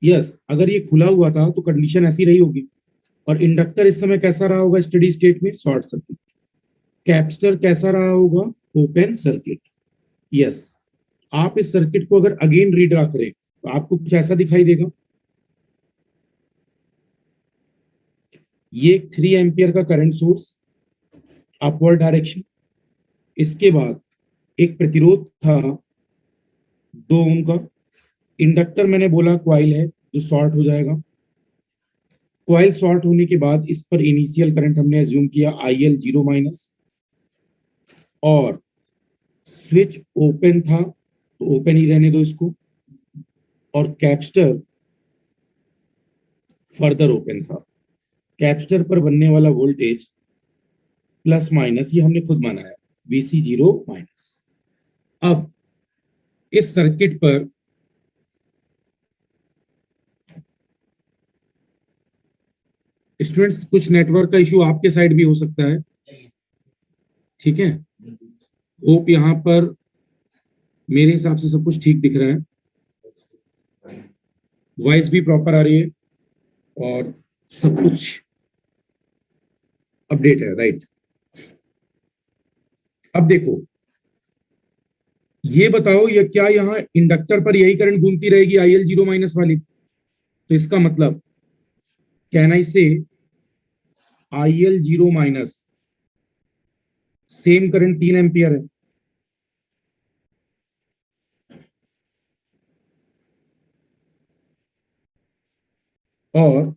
Yes, अगर ये खुला हुआ था तो कंडीशन ऐसी रही होगी। और इंडक्टर इस समय कैसा रहा होगा स्टेडी स्टेट में? Short circuit. कैपेसिटर कैसा रहा होगा? Open circuit. यस, आप इस सर्किट को अगर अगेन रीड्रा करें तो आपको कुछ ऐसा दिखाई देगा। ये 3 एम्पियर का करंट सोर्स, अपवर्ड डायरेक्शन। इसके बाद एक प्रतिरोध था 2 ओम का। इंडक्टर मैंने बोला क्वाइल है जो शॉर्ट हो जाएगा। क्वाइल शॉर्ट होने के बाद इस पर इनिशियल करंट हमने एज्यूम किया IL 0 माइनस, और स्विच ओपन था तो ओपन ही रहने दो इसको, और कैपेसिटर फर्दर ओपन था। कैपेसिटर पर बनने वाला वोल्टेज प्लस माइनस ये हमने खुद माना है, VC 0 माइनस। अब इस सर्किट पर स्टूडेंट्स कुछ नेटवर्क का इशू आपके साइड भी हो सकता है, ठीक है। होप यहाँ पर मेरे हिसाब से सब कुछ ठीक दिख रहा है, वॉइस भी प्रॉपर आ रही है और सब कुछ अपडेट है, राइट। अब देखो, ये बताओ ये क्या यहाँ इंडक्टर पर यही करंट घूमती रहेगी IL 0 माइनस वाली? तो इसका मतलब कैन आई से IL 0 minus same current 3 ampere है, और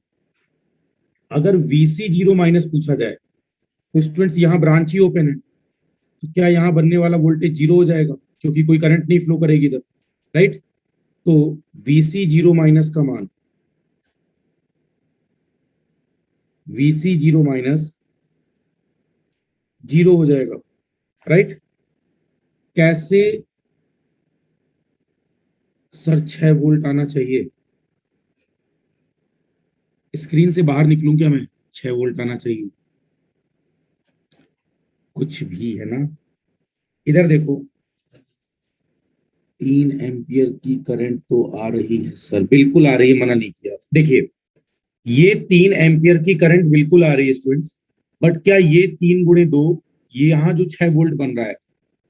अगर VC 0 माइनस पूछा जाए तो स्टूडेंट्स यहाँ ब्रांच ही ओपन है, तो क्या यहाँ बनने वाला वोल्टेज जीरो हो जाएगा क्योंकि कोई करंट नहीं फ्लो करेगी इधर, राइट। तो VC 0 माइनस का मान VC 0 माइनस जीरो हो जाएगा, राइट। कैसे सर 6 वोल्ट आना चाहिए? स्क्रीन से बाहर निकलूं क्या मैं? 6 वोल्ट आना चाहिए, कुछ भी है ना। इधर देखो, 3 एम्पियर की करंट तो आ रही है सर, बिल्कुल आ रही है, मना नहीं किया। देखिए, ये 3 एम्पियर की करंट बिल्कुल आ रही है स्टूडेंट्स, बट क्या ये 3 गुणे 2, ये यहाँ जो 6 वोल्ट बन रहा है,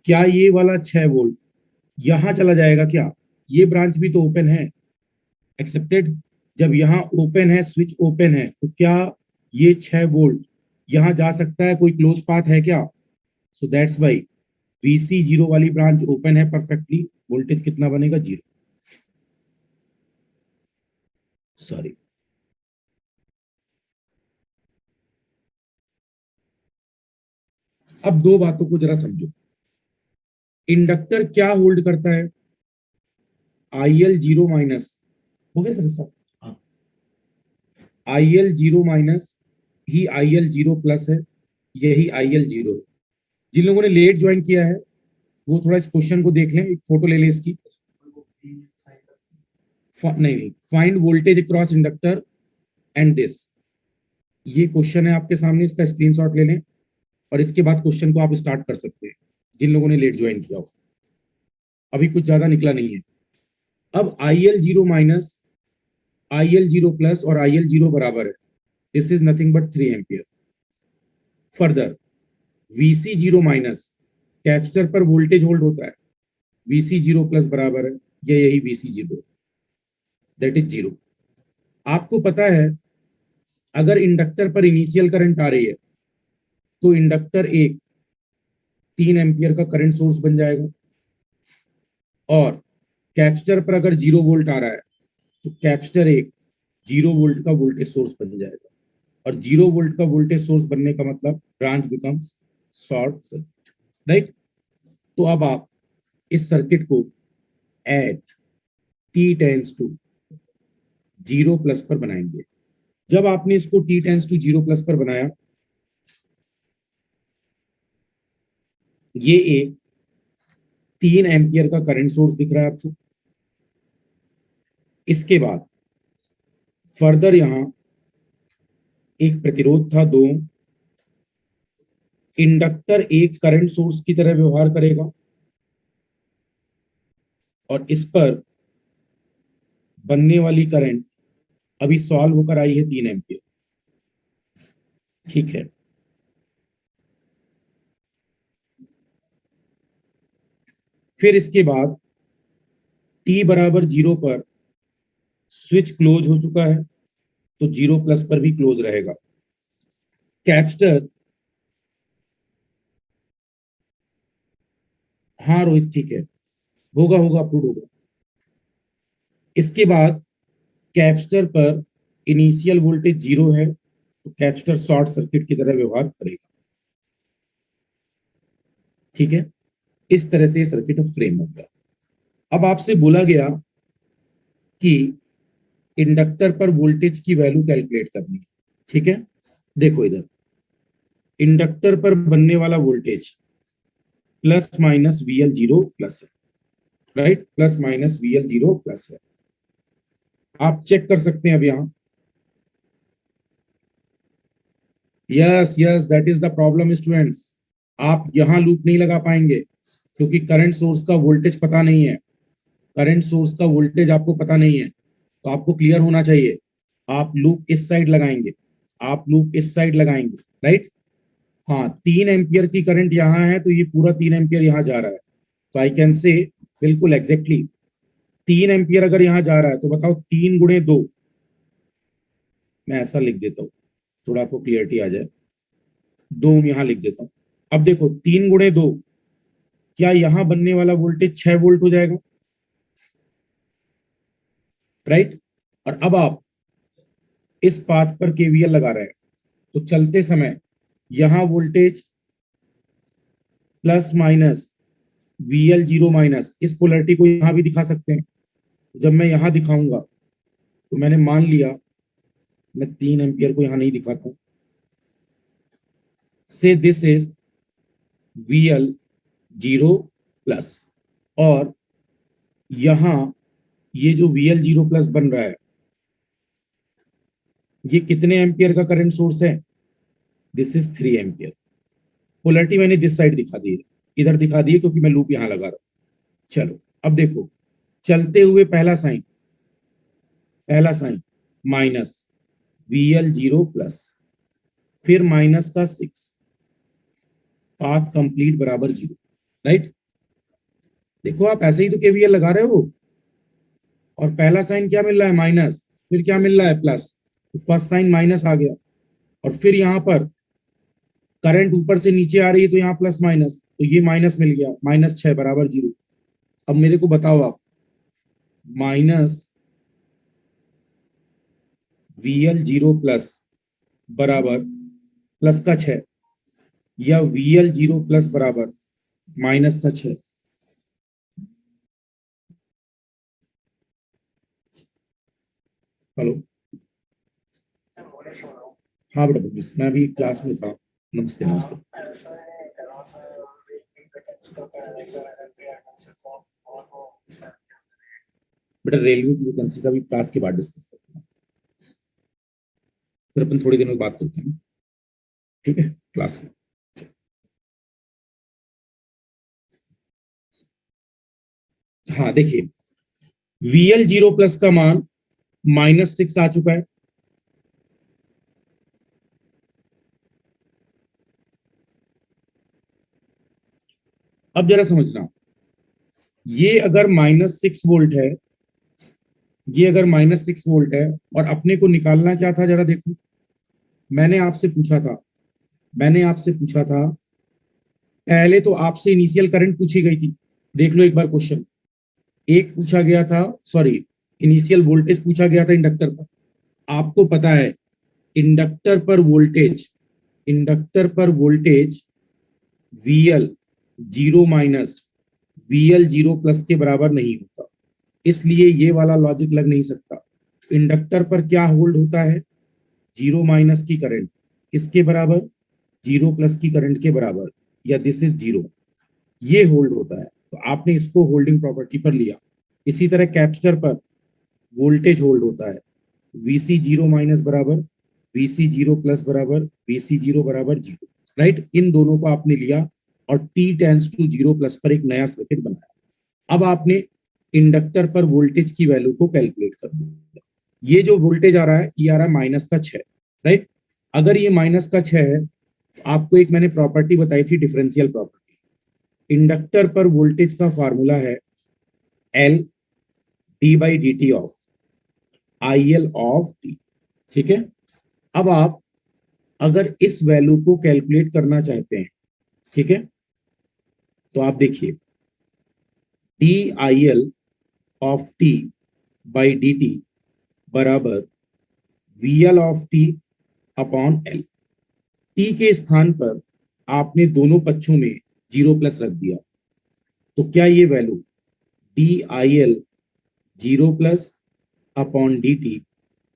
क्या ये वाला 6 वोल्ट यहाँ चला जाएगा क्या? ये ब्रांच भी तो ओपन है, एक्सेप्टेड। जब यहाँ ओपन है, स्विच ओपन है, तो क्या ये 6 वोल्ट यहाँ जा सकता है? कोई क्लोज पाथ है क्या? सो दैट्स वाई VC 0 वाली ब्रांच ओपन है परफेक्टली। वोल्टेज कितना बनेगा? 0। सॉरी, अब दो बातों को जरा समझो। इंडक्टर क्या होल्ड करता है? IL 0 माइनस, हो गया सर इसका? IL 0 माइनस ही IL 0 प्लस है, यही IL 0 है। जिन लोगों ने लेट ज्वाइन किया है वो थोड़ा इस क्वेश्चन को देख लें, एक फोटो ले लें इसकी। नहीं, find voltage across inductor and this, ये क्वेश्चन है आपके सामने, इसका स्क्रीनशॉट ले लें और इसके बाद क्वेश्चन को आप स्टार्ट कर सकते हैं, जिन लोगों ने लेट ज्वाइन किया हो। अभी कुछ ज्यादा निकला नहीं है। अब IL 0 माइनस, IL 0 प्लस और IL 0 बराबर है, this is nothing but 3 ampere. Further VC 0 minus, capacitor पर वोल्टेज होल्ड होता है, VC 0 प्लस बराबर है, यही VC 0, दैट इज 0। आपको पता है अगर इंडक्टर पर इनिशियल करंट आ रही है तो इंडक्टर एक 3 एम्पियर का करंट सोर्स बन जाएगा, और कैपेसिटर पर अगर 0 वोल्ट आ रहा है तो कैपेसिटर एक 0 वोल्ट का वोल्टेज सोर्स बन जाएगा, और 0 वोल्ट का वोल्टेज सोर्स बनने का मतलब branch becomes short circuit, right. तो अब आप इस सर्किट को at t tends to 0 plus पर बनाएंगे। जब आपने इसको t टेंस टू 0 प्लस पर बनाया, ये एक 3 एम्पियर का करंट सोर्स दिख रहा है आपको। इसके बाद फर्दर यहां एक प्रतिरोध था 2, इंडक्टर एक करंट सोर्स की तरह व्यवहार करेगा, और इस पर बनने वाली करंट अभी सॉल्व होकर आई है 3 एम्पियर। ठीक है, फिर इसके बाद t बराबर 0 पर स्विच क्लोज हो चुका है, तो 0 प्लस पर भी क्लोज रहेगा। कैपेसिटर, हाँ रोहित ठीक है, होगा होगा अप्रूव होगा। इसके बाद कैपेसिटर पर इनिशियल वोल्टेज 0 है, तो कैपेसिटर शॉर्ट सर्किट की तरह व्यवहार करेगा। ठीक है, इस तरह से सर्किट फ्रेम होगा। अब आपसे बोला गया कि इंडक्टर पर वोल्टेज की वैल्यू कैलकुलेट करनी है। ठीक है, देखो इधर इंडक्टर पर बनने वाला voltage plus minus VL 0 plus है, right, plus minus VL 0 plus है। आप चेक कर सकते हैं अब यहां, yes yes that is the problem students. आप यहां लूप नहीं लगा पाएंगे क्योंकि करंट सोर्स का वोल्टेज पता नहीं है, करंट सोर्स का वोल्टेज आपको पता नहीं है, तो आपको क्लियर होना चाहिए। आप लूप इस साइड लगाएंगे, आप लूप इस साइड लगाएंगे, राइट। हाँ, 3 एम्पियर की करंट यहाँ है, तो ये पूरा 3 एम्पियर यहाँ जा रहा है, तो आई कैन से बिल्कुल एग्जैक्टली 3 एम्पियर अगर यहाँ जा रहा है तो बताओ 3 गुणे 2, मैं ऐसा लिख देता हूँ थोड़ा आपको क्लियरिटी आ जाए, 2 यहाँ लिख देता हूँ। अब देखो 3 गुणे 2, क्या यहाँ बनने वाला वोल्टेज 6 वोल्ट हो जाएगा, राइट। और अब आप इस पाथ पर केवीएल लगा रहे हैं, तो चलते समय यहां voltage plus minus VL 0 minus, इस पोलरिटी को यहां भी दिखा सकते हैं। जब मैं यहां दिखाऊंगा तो मैंने मान लिया, मैं 3 एम्पियर को यहां नहीं दिखाता, से दिस इज VL 0 प्लस, और यहां ये जो VL 0 प्लस बन रहा है, ये कितने एम्पियर का करंट सोर्स है, दिस इज 3 एम्पियर। पोलरिटी मैंने दिस साइड दिखा दी है, इधर दिखा दी है क्योंकि मैं लूप यहां लगा रहा हूं। चलो अब देखो, चलते हुए पहला साइन माइनस VL 0 प्लस, फिर माइनस का 6, पाथ कंप्लीट बराबर 0, राइट। देखो आप ऐसे ही तो केवीएल लगा रहे हो, और पहला साइन क्या मिल रहा है, माइनस, फिर क्या मिल रहा है, प्लस, तो फर्स्ट साइन माइनस आ गया, और फिर यहाँ पर करंट ऊपर से नीचे आ रही है तो यहाँ प्लस माइनस, तो ये माइनस मिल गया, -6 बराबर 0। अब मेरे को बताओ आप, माइनस VL 0 प्लस बराबर प्लस का 6, या VL 0 प्लस बराबर माइनस का 6। हेलो, हाँ बेटा मिस, मैं अभी क्लास में था। नमस्ते नमस्ते। बेटा रेलवे की वैकेंसी का भी क्लास के बाद डिस्कस करते हैं, फिर अपन थोड़ी देर में बात करते हैं, ठीक है, क्लास में। हाँ देखिए, VL 0 प्लस का मान -6 आ चुका है। अब जरा समझना, ये अगर -6 वोल्ट है, ये अगर -6 वोल्ट है, और अपने को निकालना क्या था जरा देखो, मैंने आपसे पूछा था, मैंने आपसे पूछा था, पहले तो आपसे इनिशियल करंट पूछी गई थी, देख लो एक बार क्वेश्चन, एक पूछा गया था, सॉरी, इनिशियल वोल्टेज पूछा गया था इंडक्टर पर। आपको पता है इंडक्टर पर वोल्टेज, इंडक्टर पर voltage VL 0 minus VL 0 plus के बराबर नहीं होता, इसलिए ये वाला लॉजिक लग नहीं सकता। इंडक्टर पर क्या होल्ड होता है, 0 माइनस की करंट किसके बराबर, 0 प्लस की करंट के बराबर, या दिस इज 0, ये होल्ड होता है, तो आपने इसको होल्डिंग प्रॉपर्टी पर लिया। इसी तरह कैपेसिटर पर वोल्टेज होल्ड होता है, VC 0 माइनस बराबर VC 0 प्लस बराबर VC 0 बराबर 0, राइट। इन दोनों को आपने लिया और t टेंस टू 0 प्लस पर एक नया सर्किट बनाया। अब आपने इंडक्टर पर वोल्टेज की वैल्यू को कैलकुलेट कर दूंगा। ये जो वोल्टेज आ रहा है ये आ रहा है -6, राइट। अगर ये -6 है, आपको एक मैंने प्रॉपर्टी बताई थी, डिफरेंशियल प्रॉपर्टी। इंडक्टर पर वोल्टेज का फार्मूला है L D by D T of I L of T, ठीक है। अब आप अगर इस वैल्यू को कैलकुलेट करना चाहते हैं, ठीक है, तो आप देखिए D I L of T by D T बराबर V L of T upon L. T के स्थान पर आपने दोनों पक्षों में 0+ रख दिया, तो क्या ये value D I L 0+ upon D T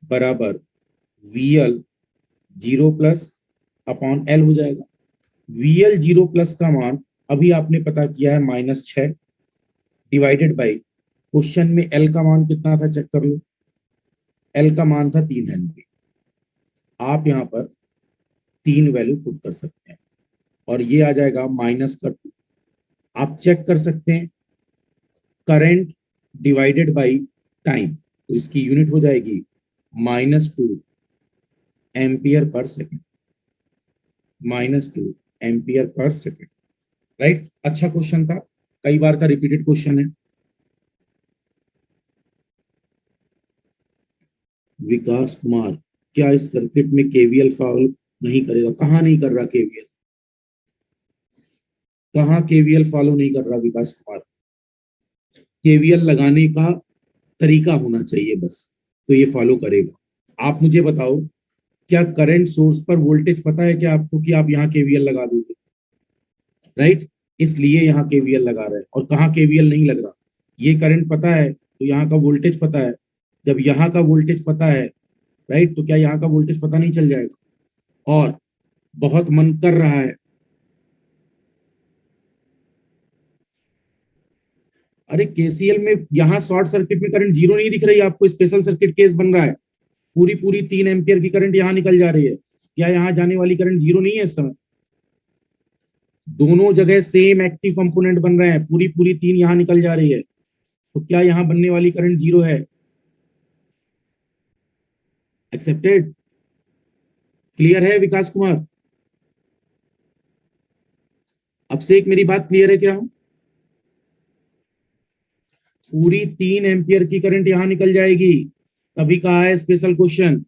बराबर वी एल 0+ अपॉन एल हो जाएगा। वी एल 0+ का मान अभी आपने पता किया है -6 डिवाइडेड बाई क्वेश्चन में एल का मान कितना था, चेक कर लो। एल का मान था 3 हेनरी। आप यहाँ पर 3 वैल्यू पुट कर सकते हैं और ये आ जाएगा -2। आप चेक कर सकते हैं करंट डिवाइडेड बाई टाइम, तो इसकी यूनिट हो जाएगी -2 ampere per second, -2 ampere per second, right. अच्छा क्वेश्चन था, कई बार का रिपीटेड क्वेश्चन है। विकास कुमार, क्या इस सर्किट में केवीएल फॉलो नहीं करेगा? कहाँ नहीं कर रहा केवीएल, कहाँ केवीएल फॉलो नहीं कर रहा विकास कुमार? केवीएल लगाने का तरीका होना चाहिए बस, तो ये फॉलो करेगा। आप मुझे बताओ, क्या करंट सोर्स पर वोल्टेज पता है क्या आपको कि आप यहाँ केवीएल लगा दोगे, राइट। इसलिए यहाँ केवीएल लगा रहे हैं। और कहाँ केवीएल नहीं लग रहा, ये करंट पता है तो यहाँ का वोल्टेज पता है। जब यहाँ का वोल्टेज पता है, राइट, तो क्या यहाँ का वोल्टेज पता नहीं चल जाएगा? और बहुत मन कर रहा है, अरे केसीएल में यहाँ शॉर्ट सर्किट में करंट जीरो नहीं दिख रही है आपको, स्पेशल सर्किट केस बन रहा है। पूरी पूरी 3 एम्पियर की करंट यहाँ निकल जा रही है। क्या यहाँ जाने वाली करंट जीरो नहीं है इस समय? दोनों जगह सेम एक्टिव कंपोनेंट बन रहे हैं, पूरी पूरी 3 यहाँ निकल जा रही है, तो क्या यहाँ बनने वाली करंट जीरो है? एक्सेप्टेड? क्लियर है विकास कुमार? अब से एक मेरी बात क्लियर है क्या? पूरी 3 एम्पियर की करंट यहां निकल जाएगी, तभी कहा है स्पेशल क्वेश्चन।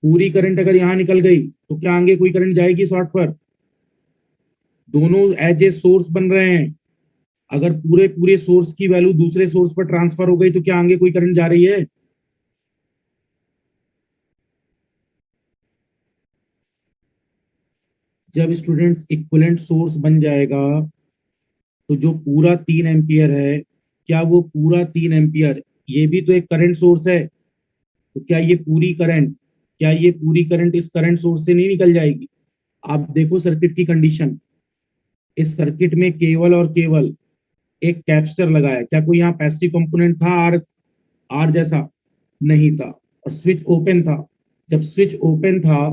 पूरी करंट अगर यहां निकल गई तो क्या आगे कोई करंट जाएगी शॉर्ट पर? दोनों एज ए सोर्स बन रहे हैं। अगर पूरे पूरे सोर्स की वैल्यू दूसरे सोर्स पर ट्रांसफर हो गई तो क्या आगे कोई करंट जा रही है? जब स्टूडेंट्स इक्विवेलेंट सोर्स बन जाएगा तो जो पूरा 3 एम्पियर है, क्या वो पूरा 3 एम्पियर, ये भी तो एक करंट सोर्स है, तो क्या ये पूरी करंट, क्या ये पूरी करंट इस करंट सोर्स से नहीं निकल जाएगी? आप देखो सर्किट की कंडीशन, इस सर्किट में केवल और केवल एक कैपेसिटर लगा है। क्या कोई यहाँ पैसिव कंपोनेंट था? आर आर जैसा नहीं था। और स्विच ओपन था। जब स्विच ओपन था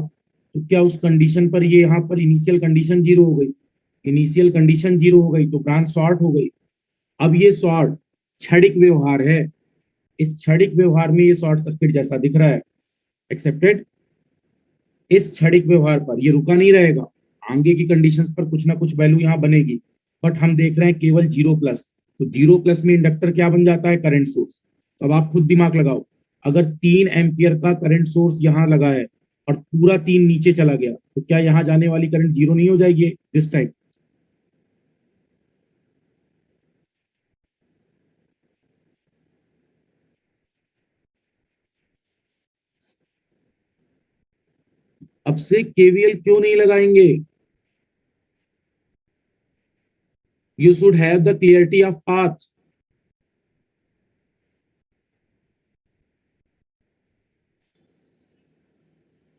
तो क्या उस कंडीशन पर ये यहाँ पर इनिशियल कंडीशन जीरो हो गई? इनिशियल कंडीशन जीरो हो गई तो ब्रांच शॉर्ट हो गई। अब ये शॉर्ट क्षणिक व्यवहार है, इस क्षणिक व्यवहार में ये शॉर्ट सर्किट जैसा दिख रहा है। एक्सेप्टेड? इस क्षणिक व्यवहार पर ये रुका नहीं रहेगा, आगे की कंडीशंस पर कुछ ना कुछ वैल्यू यहाँ बनेगी, बट हम देख रहे हैं केवल 0+। तो 0+ में इंडक्टर क्या बन जाता है? Current source. तो अब आप खुद दिमाग लगाओ, अगर 3 एम्पियर का करंट सोर्स यहाँ लगा है और पूरा 3 नीचे चला गया तो क्या यहाँ जाने वाली करंट जीरो नहीं हो जाएगी दिस टाइम? अब से केवीएल क्यों नहीं लगाएंगे? You should have the clarity of path.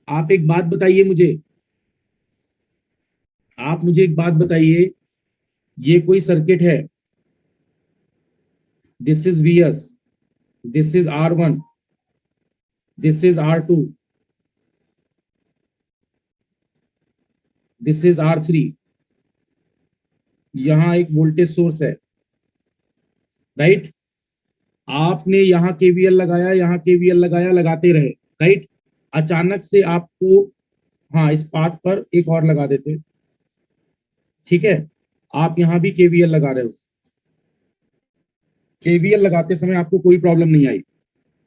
आप एक बात बताइए मुझे, आप मुझे एक बात बताइए, ये कोई सर्किट है, this is VS, this is R1, this is R2, this is R3, यहाँ एक वोल्टेज सोर्स है, राइट। आपने यहाँ केवीएल लगाया, यहाँ केवीएल लगाया, लगाते रहे, राइट। अचानक से आपको, हाँ इस पाथ पर एक और लगा देते, ठीक है। आप यहाँ भी केवीएल लगा रहे हो, केवीएल लगाते समय आपको कोई प्रॉब्लम नहीं आई।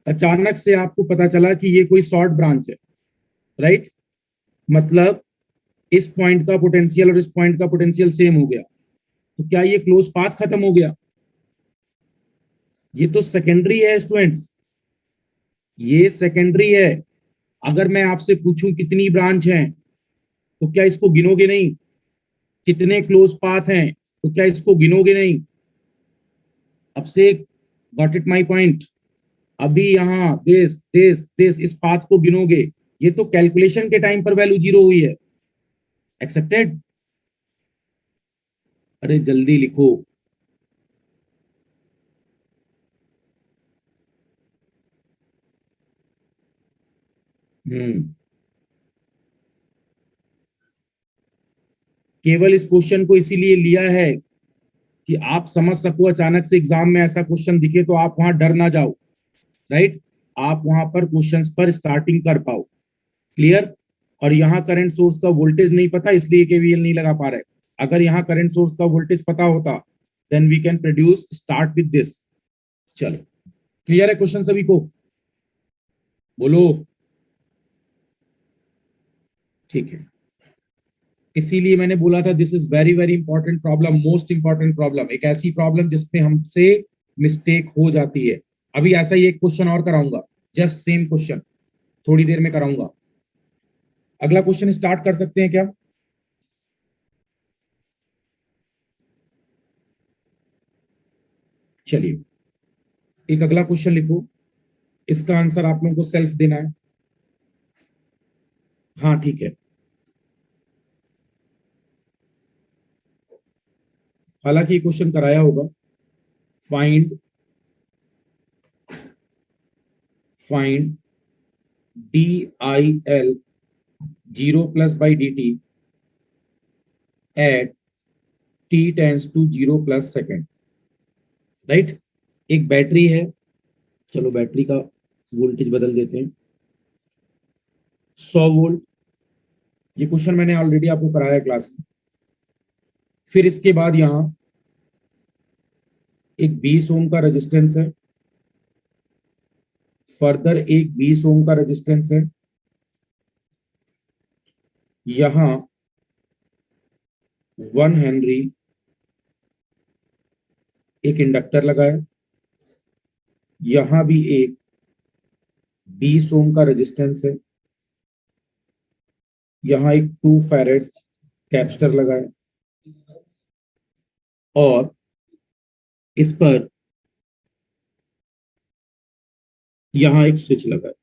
अचानक से आपको पता चला कि ये कोई शॉर्ट ब्रांच है, राइट। मतलब इस पॉइंट का पोटेंशियल और इस पॉइंट का पोटेंशियल सेम हो गया, तो क्या ये क्लोज पाथ खत्म हो गया? ये तो सेकेंडरी है स्टूडेंट्स, ये सेकेंडरी है। अगर मैं आपसे पूछूं कितनी ब्रांच हैं, तो क्या इसको गिनोगे नहीं? कितने क्लोज पाथ हैं, तो क्या इसको गिनोगे नहीं? अब से गॉट इट माई पॉइंट। अभी यहाँ दिस इस पाथ को गिनोगे, ये तो कैलकुलेशन के टाइम पर वैल्यू 0 हुई है। एक्सेप्टेड? अरे जल्दी लिखो। हम्म। केवल इस क्वेश्चन को इसीलिए लिया है कि आप समझ सको, अचानक से एग्जाम में ऐसा क्वेश्चन दिखे तो आप वहां डर ना जाओ, राइट। आप वहां पर क्वेश्चंस पर स्टार्टिंग कर पाओ। क्लियर? और यहाँ करंट सोर्स का वोल्टेज नहीं पता, इसलिए केवीएल नहीं लगा पा रहे। अगर यहाँ करंट सोर्स का वोल्टेज पता होता, then we can produce start with this. चलो, क्लियर है क्वेश्चन सभी को? बोलो। ठीक है, इसीलिए मैंने बोला था this is very very important problem, most important problem, एक ऐसी प्रॉब्लम जिसमें हमसे मिस्टेक हो जाती है। अभी ऐसा ही एक क्वेश्चन और कराऊंगा, जस्ट सेम क्वेश्चन, थोड़ी देर में कराऊंगा। अगला क्वेश्चन स्टार्ट कर सकते हैं क्या? चलिए, एक अगला क्वेश्चन लिखो, इसका आंसर आप लोगों को सेल्फ देना है। हाँ ठीक है। हालांकि ये क्वेश्चन कराया होगा। Find find D I L zero plus by D T at T tends to zero plus second, right. एक बैटरी है, चलो बैटरी का वोल्टेज बदल देते हैं, 100 वोल्ट। ये क्वेश्चन मैंने ऑलरेडी आपको कराया है क्लास में। फिर इसके बाद यहाँ एक 20 ओम का रेजिस्टेंस है, फर्दर एक 20 ओम का रेजिस्टेंस है, यहाँ 1 हेनरी एक इंडक्टर लगा है, यहां भी एक 20 ओम का रेजिस्टेंस है, यहाँ एक 2 फैरेड कैपेसिटर लगा है, और इस पर यहाँ एक स्विच लगा है।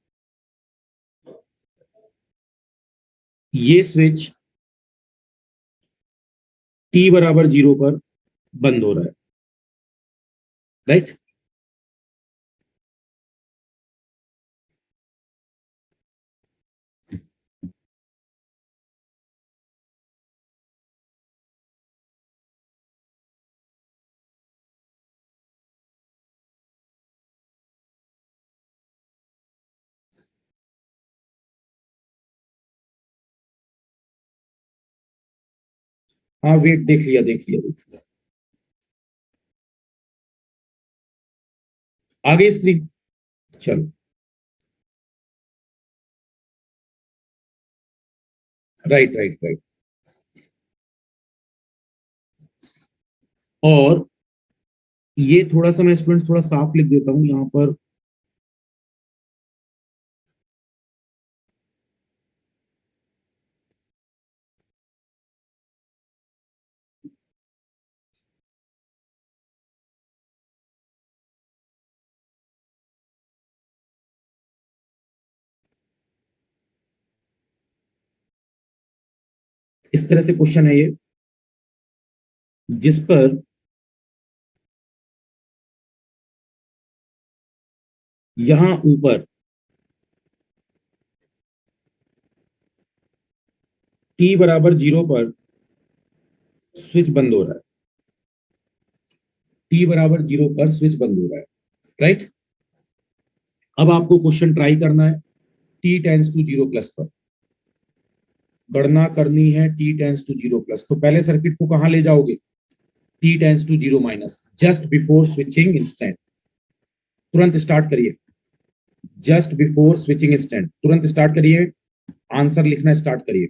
ये स्विच टी बराबर 0 पर बंद हो रहा है, राइट। हाँ वेट, देख लिया देख लिया देख लिया। आगे स्क्रीन, चलो। Right right right. और ये थोड़ा सा मैं स्टूडेंट्स थोड़ा साफ लिख देता हूं यहाँ पर। इस तरह से क्वेश्चन है ये, जिस पर यहां ऊपर टी बराबर 0 पर स्विच बंद हो रहा है, t बराबर 0 पर स्विच बंद हो रहा है, राइट। अब आपको क्वेश्चन ट्राई करना है t टेंस टू 0 प्लस पर, गणना करनी है t टेंस टू 0 प्लस। तो पहले सर्किट को कहां ले जाओगे, t tends to 0 minus, just before switching instant. तुरंत स्टार्ट करिए, जस्ट बिफोर स्विचिंग इंस्टेंट, तुरंत स्टार्ट करिए, आंसर लिखना स्टार्ट करिए।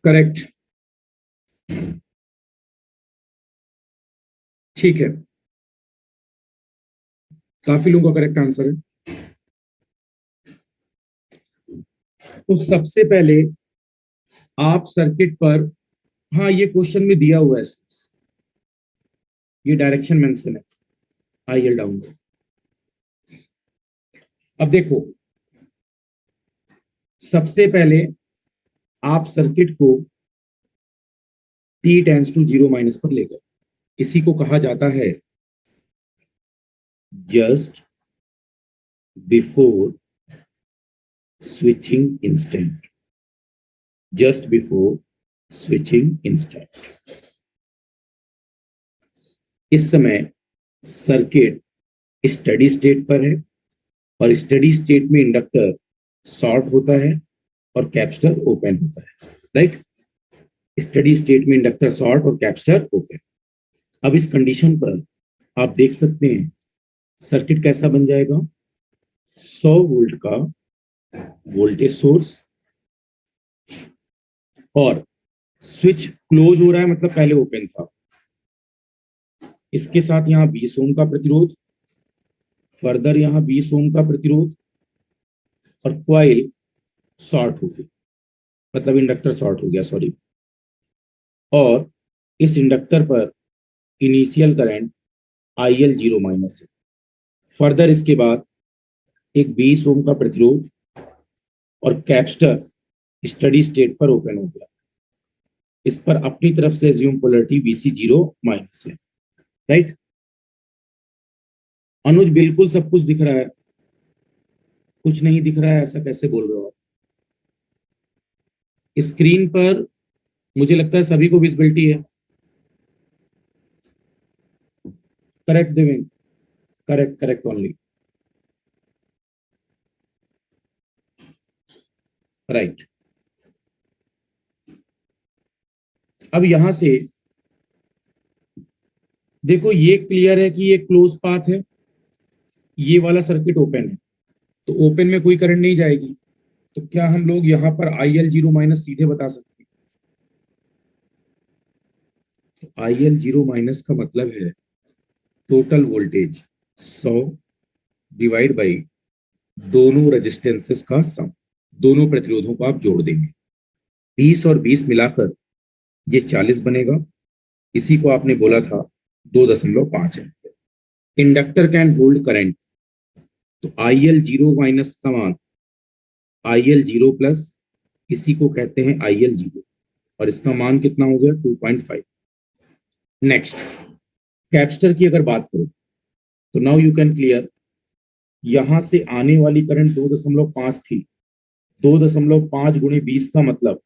करेक्ट, ठीक है, काफी लोगों का करेक्ट आंसर है। तो सबसे पहले आप सर्किट पर, हाँ ये क्वेश्चन में दिया हुआ है, ये डायरेक्शन मेंशन है, आईएल डाउन। अब देखो, सबसे पहले आप सर्किट को t टेंस टू 0 माइनस पर ले गए, इसी को कहा जाता है just before switching instant, just before switching instant. इस समय सर्किट स्टडी स्टेट पर है और स्टडी स्टेट में इंडक्टर शॉर्ट होता है और कैपेसिटर ओपन होता है, राइट। स्टडी स्टेट में इंडक्टर शॉर्ट और कैपेसिटर ओपन। अब इस कंडीशन पर आप देख सकते हैं सर्किट कैसा बन जाएगा, 100 वोल्ट का वोल्टेज सोर्स और स्विच क्लोज हो रहा है, मतलब पहले ओपन था। इसके साथ यहाँ 20 ओम का प्रतिरोध, फर्दर यहाँ 20 ओम का प्रतिरोध, और कॉइल शॉर्ट हो गई, मतलब इंडक्टर शॉर्ट हो गया, सॉरी। और इस इंडक्टर पर इनिशियल करंट IL 0 माइनस है। फर्दर इसके बाद एक 20 ओम का प्रतिरोध और कैपेसिटर स्टडी स्टेट पर ओपन हो गया। इस पर अपनी तरफ से एज्यूम पोलैरिटी VC 0 माइनस है, राइट। अनुज बिल्कुल सब कुछ दिख रहा है, कुछ नहीं दिख रहा है ऐसा कैसे बोल रहे हो आप? स्क्रीन पर मुझे लगता है सभी को विजिबिलिटी है, correct Devendra, correct correct only, right. अब यहां से देखो, ये क्लियर है कि ये क्लोज पाथ है, ये वाला सर्किट ओपन है, तो ओपन में कोई करंट नहीं जाएगी, तो क्या हम लोग यहाँ पर IL0 माइनस सीधे बता सकते हैं? IL0 माइनस का मतलब है टोटल वोल्टेज 100 डिवाइड बाई दोनों रेजिस्टेंसेस का सम, दोनों प्रतिरोधों को आप जोड़ देंगे, 20 और 20 मिलाकर ये 40 बनेगा। इसी को आपने बोला था 2.5 ampere. Inductor can hold current, तो IL0 माइनस का मान IL0 प्लस, इसी को कहते हैं IL0, और इसका मान कितना हो गया 2.5। नेक्स्ट, कैपेसिटर की अगर बात करो तो नाउ यू कैन क्लियर, यहां से आने वाली करंट 2.5 थी, 2.5 गुणे 20 का मतलब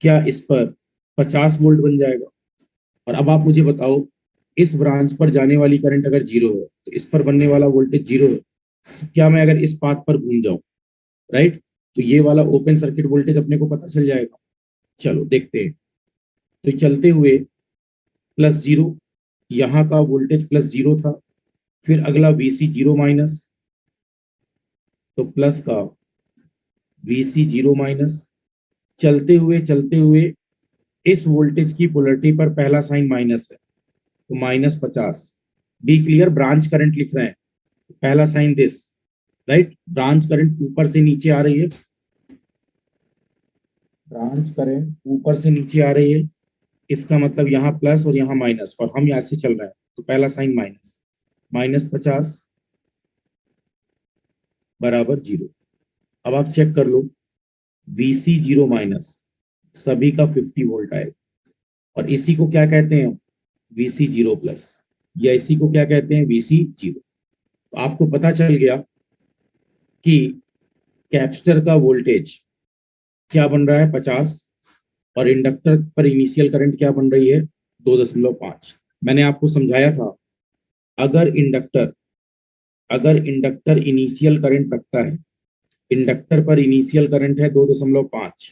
क्या इस पर 50 वोल्ट बन जाएगा? और अब आप मुझे बताओ, इस ब्रांच पर जाने वाली करंट अगर जीरो है तो इस पर बनने वाला वोल्टेज जीरो है, तो क्या मैं अगर इस पाथ पर घूम जाऊं, राइट, तो ये वाला ओपन सर्किट वोल्टेज अपने को पता चल जाएगा। चलो देखते हैं। तो चलते हुए प्लस जीरो, यहाँ का वोल्टेज प्लस जीरो था, फिर अगला VC जीरो माइनस, तो प्लस का VC जीरो माइनस, चलते हुए इस वोल्टेज की पोलरिटी पर पहला साइन माइनस है, तो -50। बी क्लियर, ब्रांच करंट लिख रहे हैं, पहला sign this, right, branch current ऊपर से नीचे आ रही है, ब्रांच करंट ऊपर से नीचे आ रही है, इसका मतलब यहाँ प्लस और यहाँ माइनस, और हम यहाँ से चल रहे हैं, तो पहला साइन माइनस, -50 बराबर जीरो। अब आप चेक कर लो, VC जीरो माइनस, सभी का 50 वोल्ट आएगा, और इसी को क्या कहते हैं, VC जीरो प्लस, या इसी को क्या कहते हैं, VC जीरो। तो आपको पता चल गया कि कैपेसिटर का वोल्टेज क्या बन रहा है 50, और इंडक्टर पर इनिशियल करंट क्या बन रही है 2.5। मैंने आपको समझाया था, अगर इंडक्टर अगर इंडक्टर इनिशियल करंट रखता है, इंडक्टर पर इनिशियल करंट है 2.5,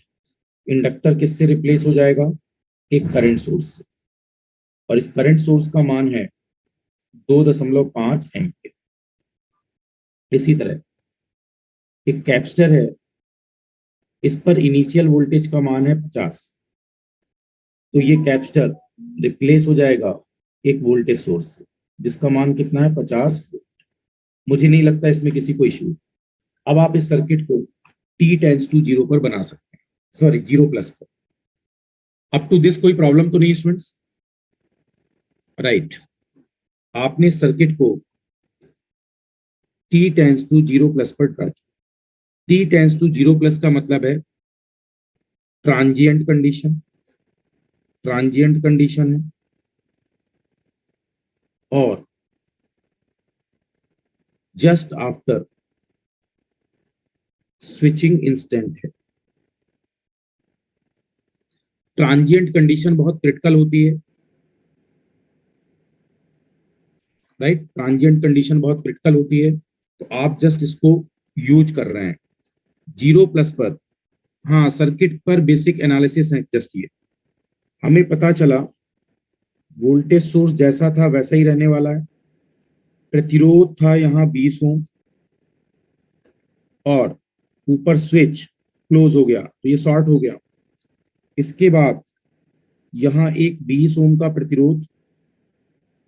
इंडक्टर किससे रिप्लेस हो जाएगा, एक करंट सोर्स से, और इस करंट सोर्स का मान है 2.5 एम्पीयर। इसी तरह एक कैपेसिटर है, इस पर इनिशियल वोल्टेज का मान है 50, तो ये कैपेसिटर रिप्लेस हो जाएगा एक वोल्टेज सोर्स से, जिसका मान कितना है 50 वोल्ट। मुझे नहीं लगता इसमें किसी को इशू। अब आप इस सर्किट को t टेंस टू जीरो पर बना सकते हैं, सॉरी जीरो प्लस पर। अप टू दिस कोई प्रॉब्लम तो नहीं स्टूडेंट्स, राइट? आपने सर्किट को t tends to zero plus पर ट्राई किया। t tends to zero plus का मतलब है ट्रांजिएंट कंडीशन, ट्रांजिएंट कंडीशन है, और जस्ट आफ्टर स्विचिंग इंस्टेंट है। ट्रांजिएंट कंडीशन बहुत क्रिटिकल होती है, राइट, ट्रांजिएंट कंडीशन बहुत क्रिटिकल होती है, तो आप जस्ट इसको यूज कर रहे हैं जीरो प्लस पर। हाँ, सर्किट पर बेसिक एनालिसिस है जस्ट ये। हमें पता चला वोल्टेज सोर्स जैसा था वैसा ही रहने वाला है, प्रतिरोध था यहाँ 20 ओम, और ऊपर स्विच क्लोज हो गया तो ये शॉर्ट हो गया। इसके बाद यहाँ एक 20 ओम का प्रतिरोध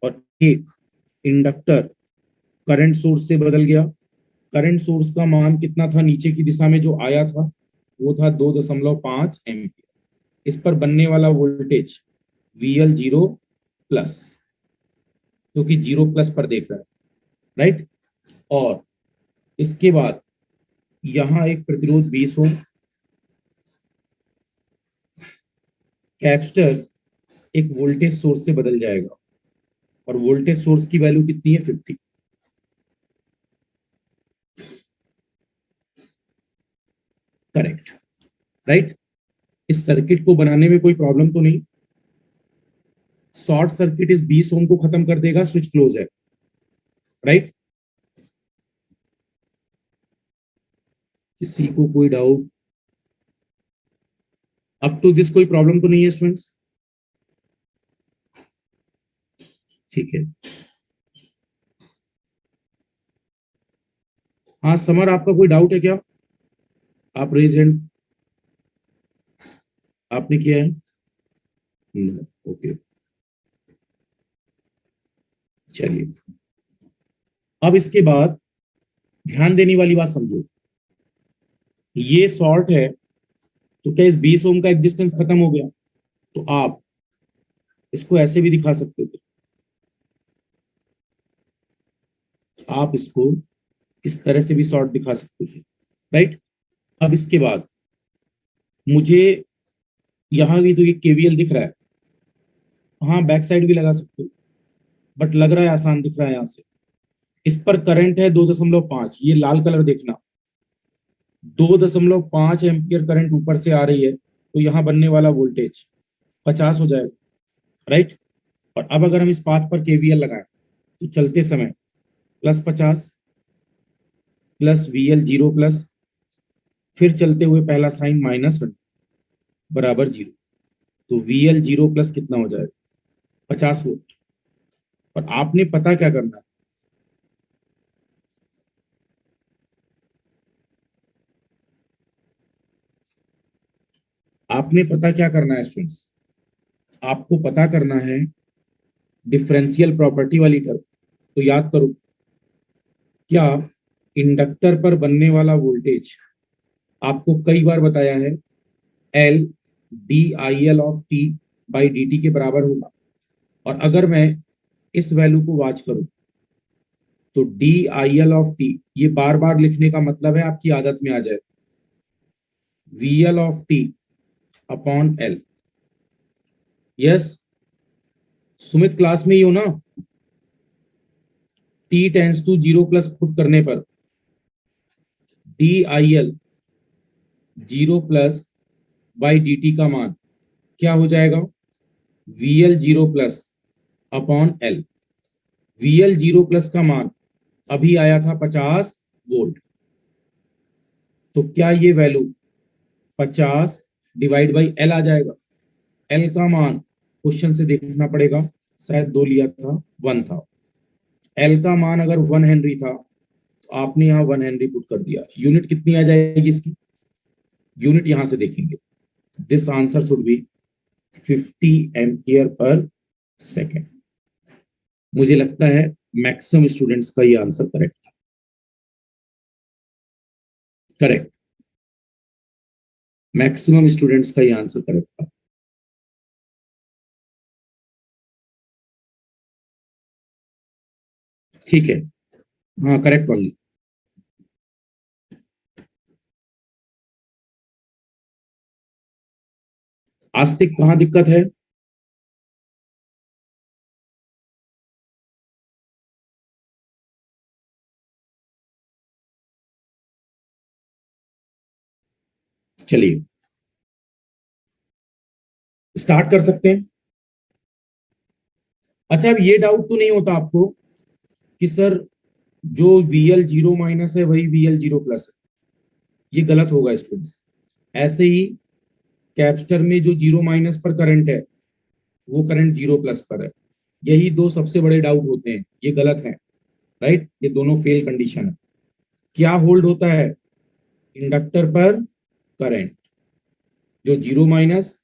और एक इंडक्टर करंट सोर्स से बदल गया। करंट सोर्स का मान कितना था, नीचे की दिशा में जो आया था वो था 2.5 एम्पीयर। इस पर बनने वाला वोल्टेज VL जीरो प्लस, क्योंकि जीरो प्लस पर देख रहे हैं, राइट। और इसके बाद यहाँ एक प्रतिरोध 20 ओम, कैपेसिटर एक वोल्टेज सोर्स से बदल जाएगा, और वोल्टेज सोर्स की वैल्यू कितनी है 50, करेक्ट, राइट। इस सर्किट को बनाने में कोई प्रॉब्लम तो नहीं। शॉर्ट सर्किट इस 20 ओम को खत्म कर देगा, स्विच क्लोज है, राइट। किसी को कोई डाउट? अप टू दिस कोई प्रॉब्लम तो नहीं है स्टूडेंट्स? ठीक है। हाँ समर, आपका कोई डाउट है क्या? आप रेज हैंड आपने किया है? ओके, चलिए। अब इसके बाद ध्यान देने वाली बात समझो, ये शॉर्ट है, तो क्या इस 20 ओम का एग्जिस्टेंस खत्म हो गया? तो आप इसको ऐसे भी दिखा सकते थे, आप इसको इस तरह से भी शॉर्ट दिखा सकते थे, राइट? अब इसके बाद मुझे यहां भी तो ये केवीएल दिख रहा है, हाँ बैक साइड भी लगा सकते हो, बट लग रहा है आसान दिख रहा है यहां से। इस पर करंट है 2.5, ये लाल कलर देखना, 2.5 एम्पियर करंट ऊपर से आ रही है, तो यहां बनने वाला वोल्टेज 50 हो जाएगा, राइट? और अब अगर हम इस पाथ पर केवीएल लगाएं, तो चलते समय +50 प्लस वीएल 0 प्लस, फिर चलते हुए पहला साइन -100 बराबर 0, तो वीएल 0 प्लस कितना हो जाएगा? 50 वोल्ट। और आपने पता क्या करना है, आपने पता क्या करना है स्टूडेंट्स, आपको पता करना है डिफरेंशियल प्रॉपर्टी वाली टर्म। तो याद करो, क्या इंडक्टर पर बनने वाला वोल्टेज आपको कई बार बताया है, L D I L of T by D T के बराबर होगा। और अगर मैं इस वैल्यू को वाच करूं, तो D I L of T, ये बार बार लिखने का मतलब है आपकी आदत में आ जाए, V L of T upon L. Yes, Sumit class में ही हो ना? T tends to 0 plus put करने पर D I L 0 plus by D T का मान क्या हो जाएगा? V L 0 plus upon L. V L 0 plus का मान अभी आया था 50 वोल्ट, तो क्या ये वैल्यू 50 डिवाइड बाई एल आ जाएगा? एल का मान क्वेश्चन से देखना पड़ेगा, शायद 2 लिया था, 1 था। एल का मान अगर 1 हेनरी था, तो आपने यहाँ 1 हेनरी पुट कर दिया। यूनिट कितनी आ जाएगी इसकी? यूनिट यहां से देखेंगे, this answer should be 50 ampere per second. मुझे लगता है मैक्सिमम स्टूडेंट्स का ये आंसर करेक्ट था। करेक्ट, मैक्सिमम स्टूडेंट्स का ये आंसर करेक्ट था। ठीक है, हाँ करेक्ट ओनली। आस्तिक कहाँ दिक्कत है? चलिए स्टार्ट कर सकते हैं। अच्छा, अब ये डाउट तो नहीं होता आपको कि सर जो VL 0 माइनस है वही VL 0 प्लस है? ये गलत होगा स्टूडेंट्स। ऐसे ही कैपेसिटर में जो 0 माइनस पर करंट है, वो करंट 0 प्लस पर है। यही दो सबसे बड़े डाउट होते हैं, ये गलत है, राइट? ये दोनों फेल कंडीशन है। क्या होल्ड होता है इंडक्टर पर? करंट। जो 0 माइनस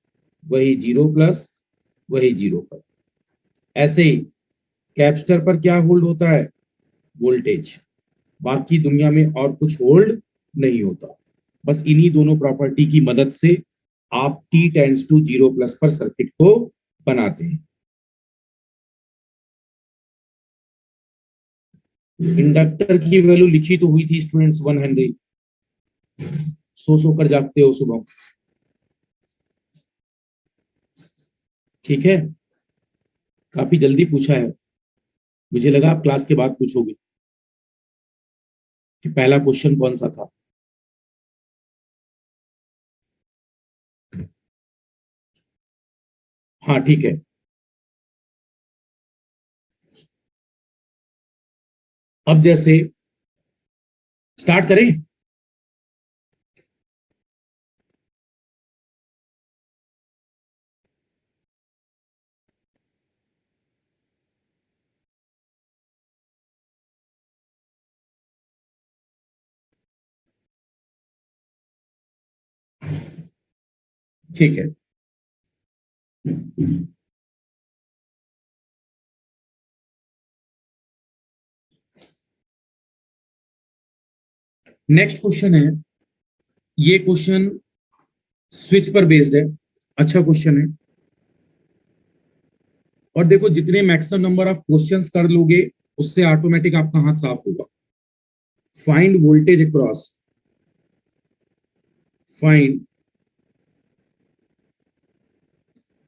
वही 0 प्लस, वही 0 पर। ऐसे ही कैपेसिटर पर क्या होल्ड होता है? वोल्टेज। बाकी दुनिया में और कुछ होल्ड नहीं होता। बस इन्हीं दोनों प्रॉपर्टी की मदद से आप t टेंस टू 0 प्लस पर सर्किट को बनाते हैं। इंडक्टर की वैल्यू लिखी तो हुई थी स्टूडेंट्स 1 हेनरी। सो कर जागते हो सुबह, ठीक है? काफी जल्दी पूछा है, मुझे लगा आप क्लास के बाद पूछोगे कि पहला क्वेश्चन कौन सा था। हाँ ठीक है, अब जैसे स्टार्ट करें। ठीक है। नेक्स्ट क्वेश्चन है, ये क्वेश्चन स्विच पर बेस्ड है, अच्छा क्वेश्चन है। और देखो जितने मैक्सिमम नंबर ऑफ क्वेश्चंस कर लोगे उससे ऑटोमेटिक आपका हाथ साफ होगा। Find voltage across, find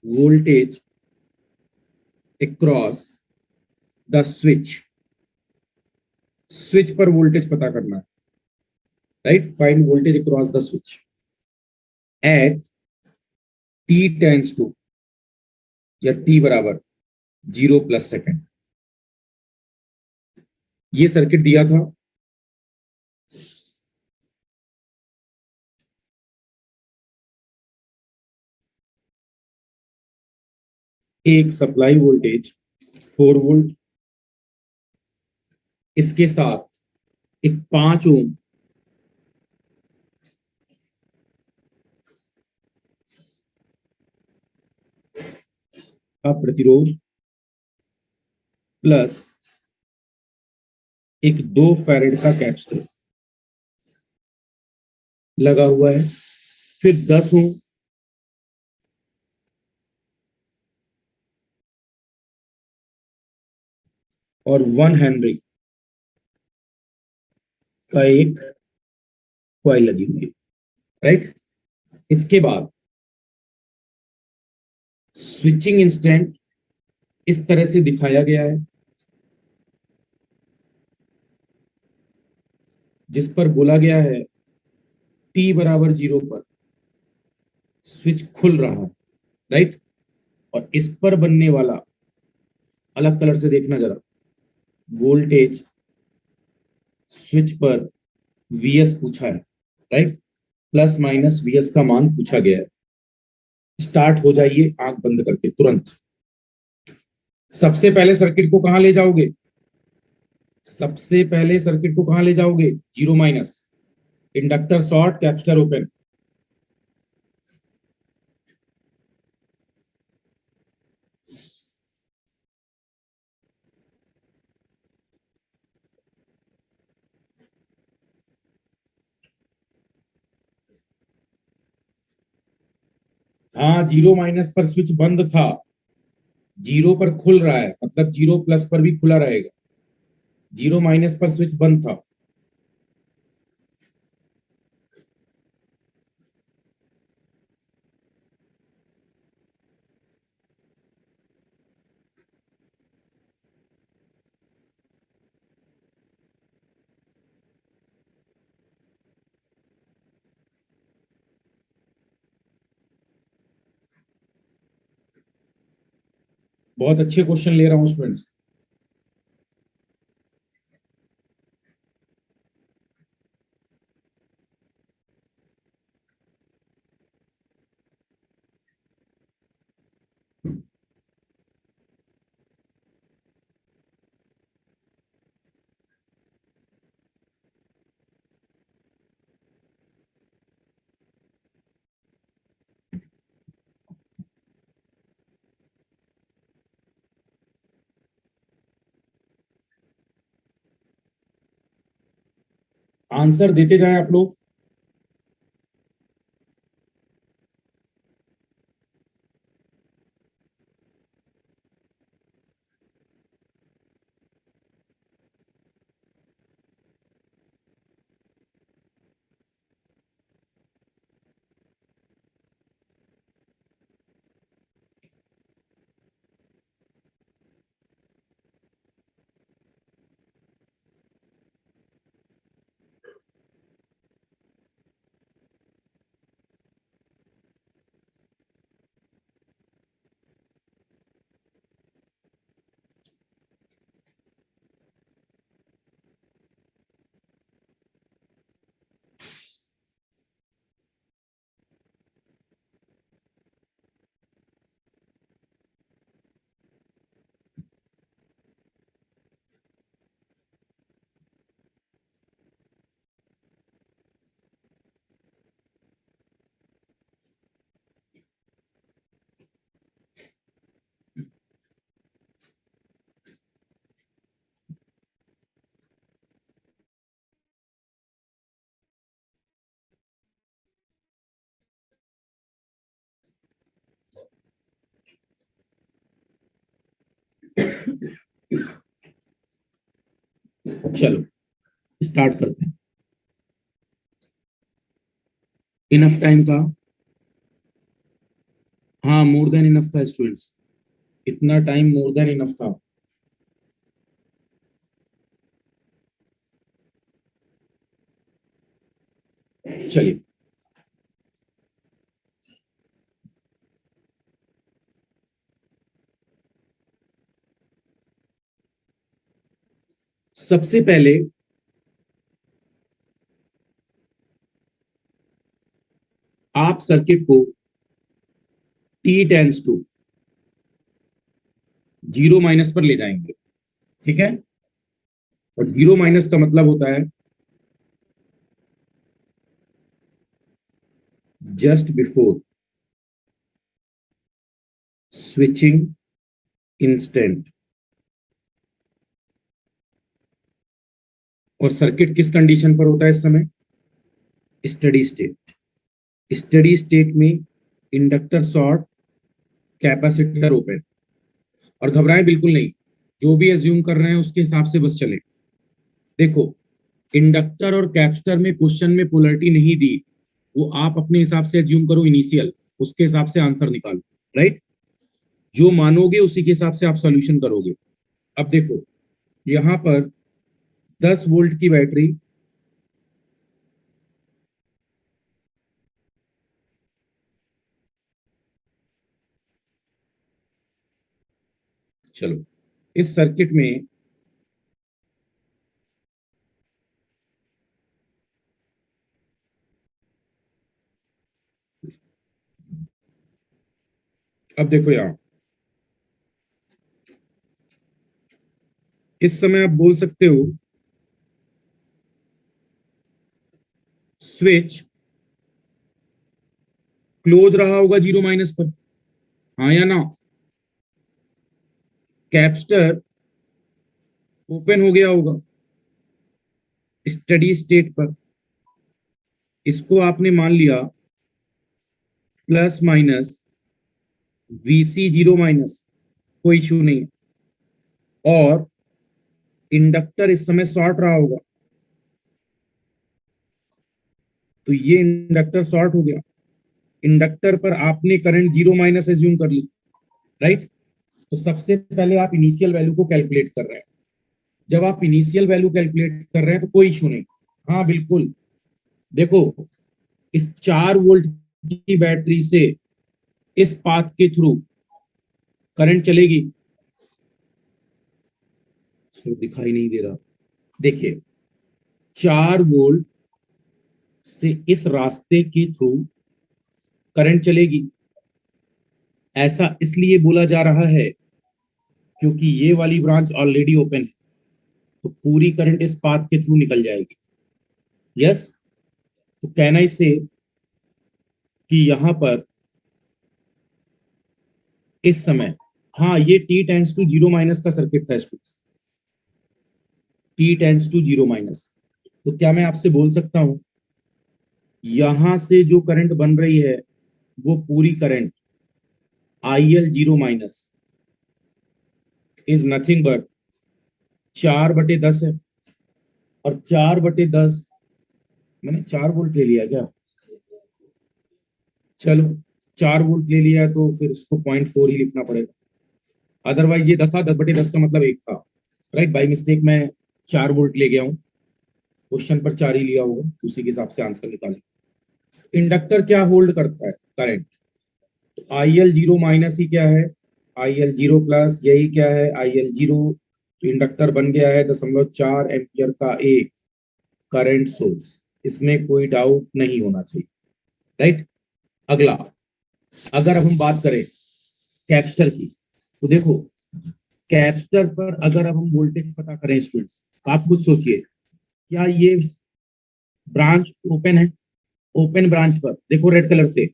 voltage across the switch, switch पर वोल्टेज पता करना है, right. Find voltage across the switch at t tends to, या t बराबर 0+सेकेंड। ये सर्किट दिया था, एक सप्लाई वोल्टेज 4 वोल्ट, इसके साथ एक 5 ओम का प्रतिरोध प्लस एक 2 फैरेड का कैपेसिटर लगा हुआ है, फिर 10 ओम और 1 हेनरी का एक कॉइल लगी हुई है, राइट। इसके बाद स्विचिंग इंस्टेंट इस तरह से दिखाया गया है, जिस पर बोला गया है t बराबर 0 पर स्विच खुल रहा है, राइट। और इस पर बनने वाला, अलग कलर से देखना जरा, वोल्टेज स्विच पर Vs पूछा है, राइट। प्लस माइनस Vs का मान पूछा गया है। स्टार्ट हो जाइए आंख बंद करके तुरंत। सबसे पहले सर्किट को कहां ले जाओगे? सबसे पहले सर्किट को कहां ले जाओगे? 0-, इंडक्टर शॉर्ट, कैपेसिटर ओपन। हाँ, 0- पर स्विच बंद था, 0 पर खुल रहा है, मतलब 0+ पर भी खुला रहेगा। 0- पर स्विच बंद था। बहुत अच्छे क्वेश्चन ले रहा हूं स्टूडेंट्स। आंसर देते जाएं आप लोग। चलो स्टार्ट करते हैं। इनफ टाइम था, हाँ मोर देन इनफ था स्टूडेंट्स, इतना टाइम मोर देन इनफ था। चलिए सबसे पहले आप सर्किट को t टेंस टू 0 पर ले जाएंगे, ठीक है। और 0 का मतलब होता है जस्ट बिफोर स्विचिंग इंस्टेंट। और सर्किट किस कंडीशन पर होता है इस समय? Study state. स्टडी स्टेट में इंडक्टर शॉर्ट, कैपेसिटर ओपन। और घबराएं बिल्कुल नहीं, जो भी एज्यूम कर रहे हैं उसके हिसाब से बस चले। देखो, इंडक्टर और कैपेसिटर में क्वेश्चन में पोलरिटी नहीं दी, वो आप अपने हिसाब से एज्यूम करो इनिशियल, उसके हिसाब से आंसर निकालो, राइट। जो मानोगे उसी के हिसाब से आप सॉल्यूशन करोगे। अब देखो, यहां पर 10 वोल्ट की बैटरी, चलो इस सर्किट में अब देखो यहां इस समय आप बोल सकते हो स्विच क्लोज रहा होगा 0 पर, हाँ या ना। कैपेसिटर ओपन हो गया होगा स्टडी स्टेट पर। इसको आपने मान लिया प्लस माइनस वीसी 0, कोई इशू नहीं। और इंडक्टर इस समय शॉर्ट रहा होगा, तो ये इंडक्टर शॉर्ट हो गया। इंडक्टर पर आपने करंट 0 एज्यूम कर ली, राइट। तो सबसे पहले आप इनिशियल वैल्यू को कैलकुलेट कर रहे हैं। जब आप इनिशियल वैल्यू कैलकुलेट कर रहे हैं तो कोई इशू नहीं, हाँ बिल्कुल। देखो, इस 4 वोल्ट की बैटरी से इस पाथ के थ्रू करंट चलेगी, तो दिखाई नहीं दे रहा। देखिए, 4 वोल्ट से इस रास्ते के थ्रू करंट चलेगी। ऐसा इसलिए बोला जा रहा है क्योंकि ये वाली ब्रांच ऑलरेडी ओपन है, तो पूरी करंट इस पाथ के थ्रू निकल जाएगी। यस, तो कहना इससे कि यहां पर इस समय, हाँ ये t टेंस टू 0 का सर्किट था स्टूडेंट्स, t टेंस टू 0। तो क्या मैं आपसे बोल सकता हूं यहां से जो करंट बन रही है वो पूरी current IL 0 is nothing but 4/10 है। और 4/10, मैंने 4 वोल्ट ले लिया क्या? चलो 4 वोल्ट ले लिया तो फिर उसको 0.4 ही लिखना पड़ेगा। अदरवाइज ये 10 था, 10/10 का मतलब 1 था, राइट। बाई मिस्टेक मैं 4 वोल्ट ले गया हूँ, क्वेश्चन पर 4 ही लिया होगा, तो उसी के हिसाब से आंसर निकालें। इंडक्टर क्या होल्ड करता है? करंट। तो IL 0 ही क्या है? IL 0 यही क्या है? IL 0। तो इंडक्टर बन गया है 0.4 एम्पियर का एक करंट सोर्स, इसमें कोई डाउट नहीं होना चाहिए, राइट। अगला, अगर अब हम बात करें कैपेसिटर की, तो देखो कैपेसिटर पर अगर अब हम वोल्टेज पता करें स्टूडेंट्स, आप खुद सोचिए, क्या ये ब्रांच ओपन है? ओपन ब्रांच पर देखो रेड कलर से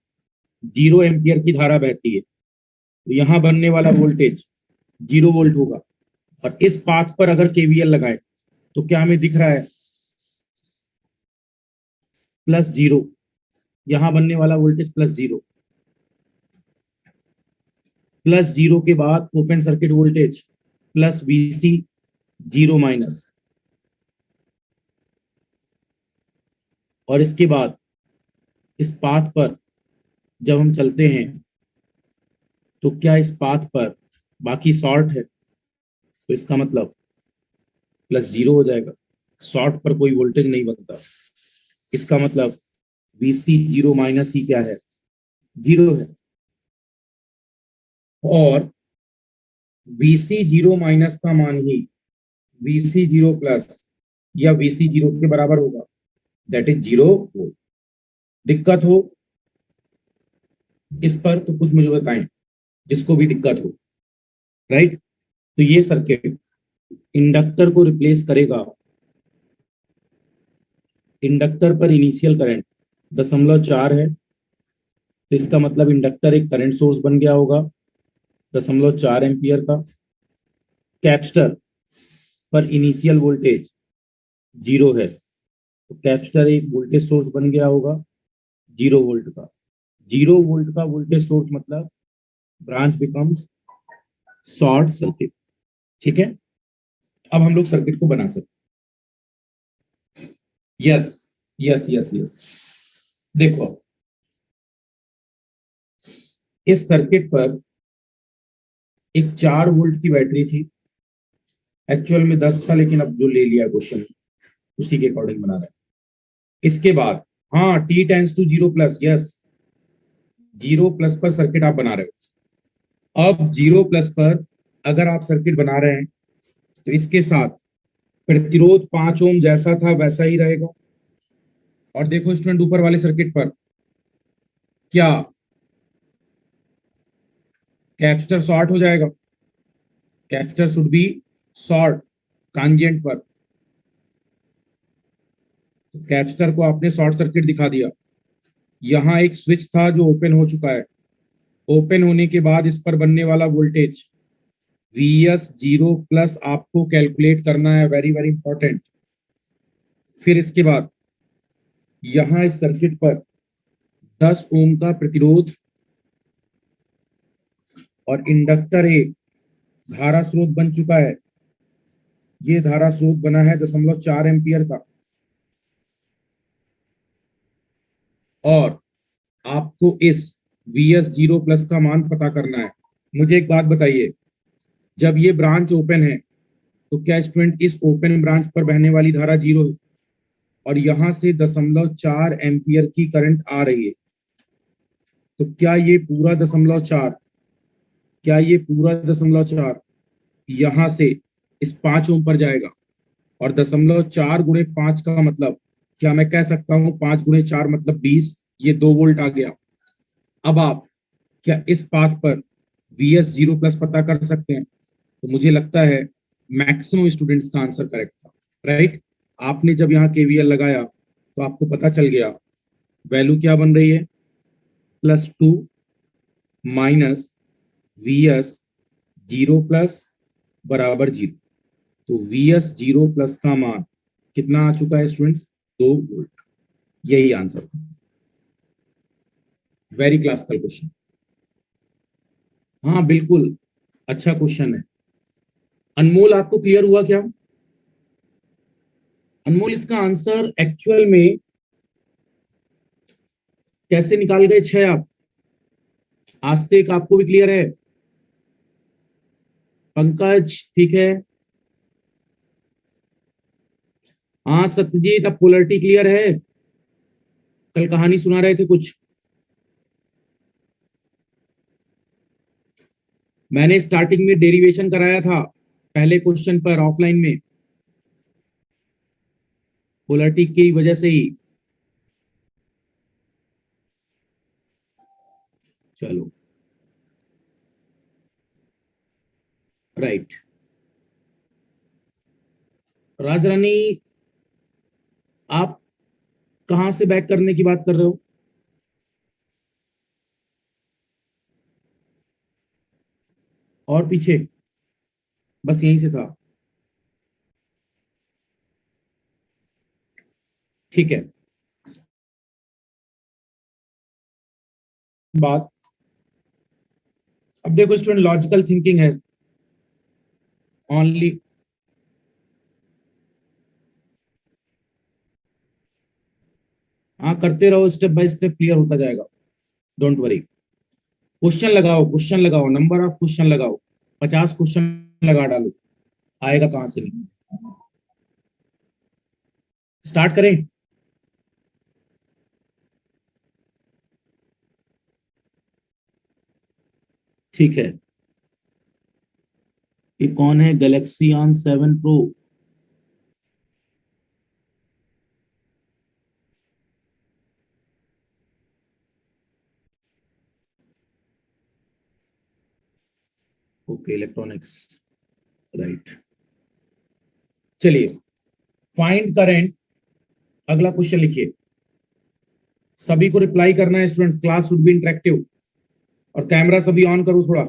0 एम्पियर की धारा बहती है, तो यहां बनने वाला वोल्टेज 0 वोल्ट होगा। और इस पाथ पर अगर केवीएल लगाए तो क्या हमें दिख रहा है? +0। यहां बनने वाला वोल्टेज +0। +0 के बाद open circuit voltage plus VC zero minus, और इसके बाद इस पाथ पर जब हम चलते हैं तो क्या इस पाथ पर बाकी शॉर्ट है, तो इसका मतलब प्लस जीरो हो जाएगा। शॉर्ट पर कोई वोल्टेज नहीं बनता, इसका मतलब वीसी जीरो माइनस ही क्या है, जीरो है। और वीसी जीरो माइनस का मान ही वीसी जीरो प्लस या वीसी जीरो के बराबर होगा, दैट इज जीरो वोल्ट। दिक्कत हो इस पर तो कुछ मुझे बताएं, जिसको भी दिक्कत हो, राइट। तो ये सर्किट इंडक्टर को रिप्लेस करेगा। इंडक्टर पर इनिशियल करंट 0.4 है, तो इसका मतलब इंडक्टर एक करंट सोर्स बन गया होगा 0.4 एम्पियर का। कैपेसिटर पर इनिशियल वोल्टेज जीरो है, तो कैपेसिटर एक वोल्टेज सोर्स बन गया होगा 0 वोल्ट का। 0 वोल्ट का वोल्टेज सोर्स मतलब ब्रांच बिकम्स शॉर्ट सर्किट। ठीक है, अब हम लोग सर्किट को बना सकते। यस यस यस यस, देखो इस सर्किट पर एक 4 वोल्ट की बैटरी थी, एक्चुअल में 10 था, लेकिन अब जो ले लिया क्वेश्चन उसी के अकॉर्डिंग बना रहे हैं। इसके बाद हाँ, T tends to zero plus, yes, zero plus पर सर्किट आप बना रहे हो। अब जीरो प्लस पर अगर आप सर्किट बना रहे हैं तो इसके साथ प्रतिरोध 5 ओम जैसा था वैसा ही रहेगा। और देखो स्टूडेंट, ऊपर वाले सर्किट पर क्या कैपेसिटर शॉर्ट हो जाएगा, capacitor should be short transient पर। तो कैपेसिटर को आपने शॉर्ट सर्किट दिखा दिया। यहाँ एक स्विच था जो ओपन हो चुका है, ओपन होने के बाद इस पर बनने वाला वोल्टेज Vs जीरो प्लस आपको कैलकुलेट करना है, वेरी वेरी इंपॉर्टेंट। फिर इसके बाद यहां इस सर्किट पर 10 ओम का प्रतिरोध और इंडक्टर एक धारा स्रोत बन चुका है। ये धारा स्रोत बना है 0.4 एम्पियर का। और आपको इस Vs जीरो प्लस का मान पता करना है। मुझे एक बात बताइए, जब ये ब्रांच ओपन है तो क्या स्टूडेंट इस ओपन ब्रांच पर बहने वाली धारा जीरो है, और यहां से 0.4 एम्पियर की करंट आ रही है, तो क्या ये पूरा 0.4, क्या ये पूरा 0.4 यहां से इस 5 ओम पर जाएगा? और 0.4 × 5 का मतलब क्या मैं कह सकता हूं 5 × 4 मतलब 20, ये 2 वोल्ट आ गया। अब आप क्या इस पाथ पर Vs जीरो प्लस पता कर सकते हैं? तो मुझे लगता है मैक्सिमम स्टूडेंट्स का आंसर करेक्ट था, राइट। आपने जब यहाँ केवीएल लगाया तो आपको पता चल गया वैल्यू क्या बन रही है, +2 माइनस Vs जीरो प्लस बराबर जीरो। तो Vs जीरो प्लस का मान कितना आ चुका है स्टूडेंट्स, 2 वोल्ट। यही आंसर था। Very classical question. हाँ बिल्कुल, अच्छा क्वेश्चन है। अनमोल आपको क्लियर हुआ क्या? अनमोल इसका आंसर एक्चुअल में कैसे निकाल गए 6 आप? आस्तिक आपको भी क्लियर है? पंकज ठीक है? हाँ सत्यजीत, अब पोलरिटी क्लियर है? कल कहानी सुना रहे थे कुछ, मैंने स्टार्टिंग में डेरिवेशन कराया था पहले क्वेश्चन पर ऑफलाइन में, पोलरिटी की वजह से ही। चलो राइट। राजरानी, आप कहां से बैक करने की बात कर रहे हो? और पीछे? बस यहीं से था, ठीक है। बात, अब देखो स्टूडेंट, लॉजिकल थिंकिंग है। ओनली, हाँ करते रहो, स्टेप बाय स्टेप क्लियर होता जाएगा, डोंट वरी। क्वेश्चन लगाओ, क्वेश्चन लगाओ, नंबर ऑफ क्वेश्चन लगाओ, 50 क्वेश्चन लगा डालो, आएगा कहां से नहीं। स्टार्ट करें? ठीक है। ये कौन है? Galaxy on 7 pro. Okay, electronics, right. चलिए, फाइंड करेंट, अगला क्वेश्चन लिखिए। सभी को रिप्लाई करना है students, class should be interactive. और कैमरा सभी ऑन करो थोड़ा।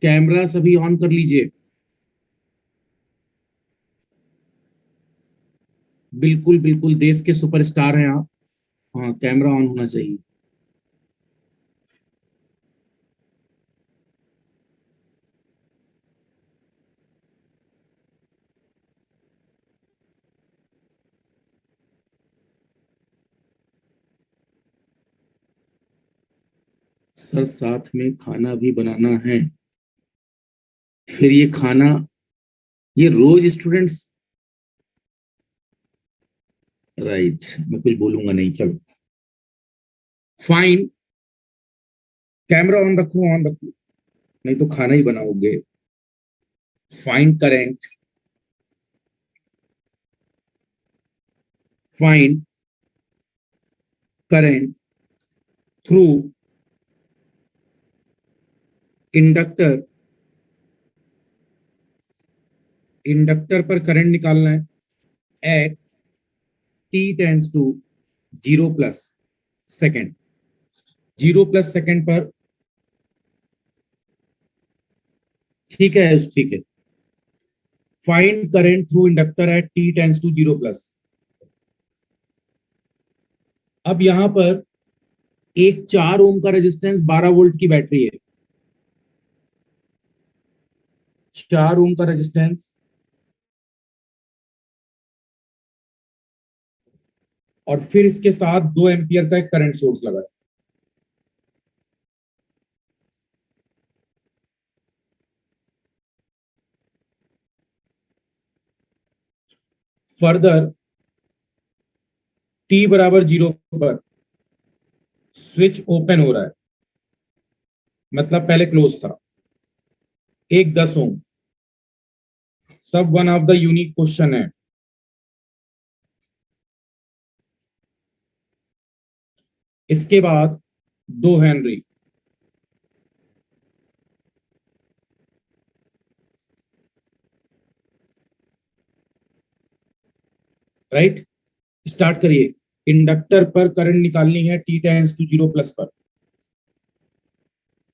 कैमरा सभी ऑन कर लीजिए। बिल्कुल बिल्कुल, देश के सुपरस्टार हैं आप। हाँ, कैमरा ऑन होना चाहिए। सर साथ में खाना भी बनाना है, फिर ये खाना, ये रोज स्टूडेंट्स, राइट, मैं कुछ बोलूंगा नहीं, चलो। फाइन, कैमरा ऑन रखो, ऑन रखो, नहीं तो खाना ही बनाओगे। Find current, find current through inductor, inductor पर करंट निकालना है एट टी टेंस टू 0+सेकेंड, 0+सेकेंड पर। ठीक है, ठीक है। Find current through inductor at T tends to 0+। अब यहां पर एक 4 ओम का रेजिस्टेंस 12 वोल्ट की बैटरी है, 4 ओम का रेजिस्टेंस, और फिर इसके साथ 2 एम्पियर का एक करंट सोर्स लगा है। फर्दर टी बराबर 0 पर स्विच ओपन हो रहा है, मतलब पहले क्लोज था। एक 10 ओम, सब one of the unique question है। इसके बाद 2 हेनरी, राइट। स्टार्ट करिए। इंडक्टर पर करंट निकालनी है टी टेंस टू 0+ पर।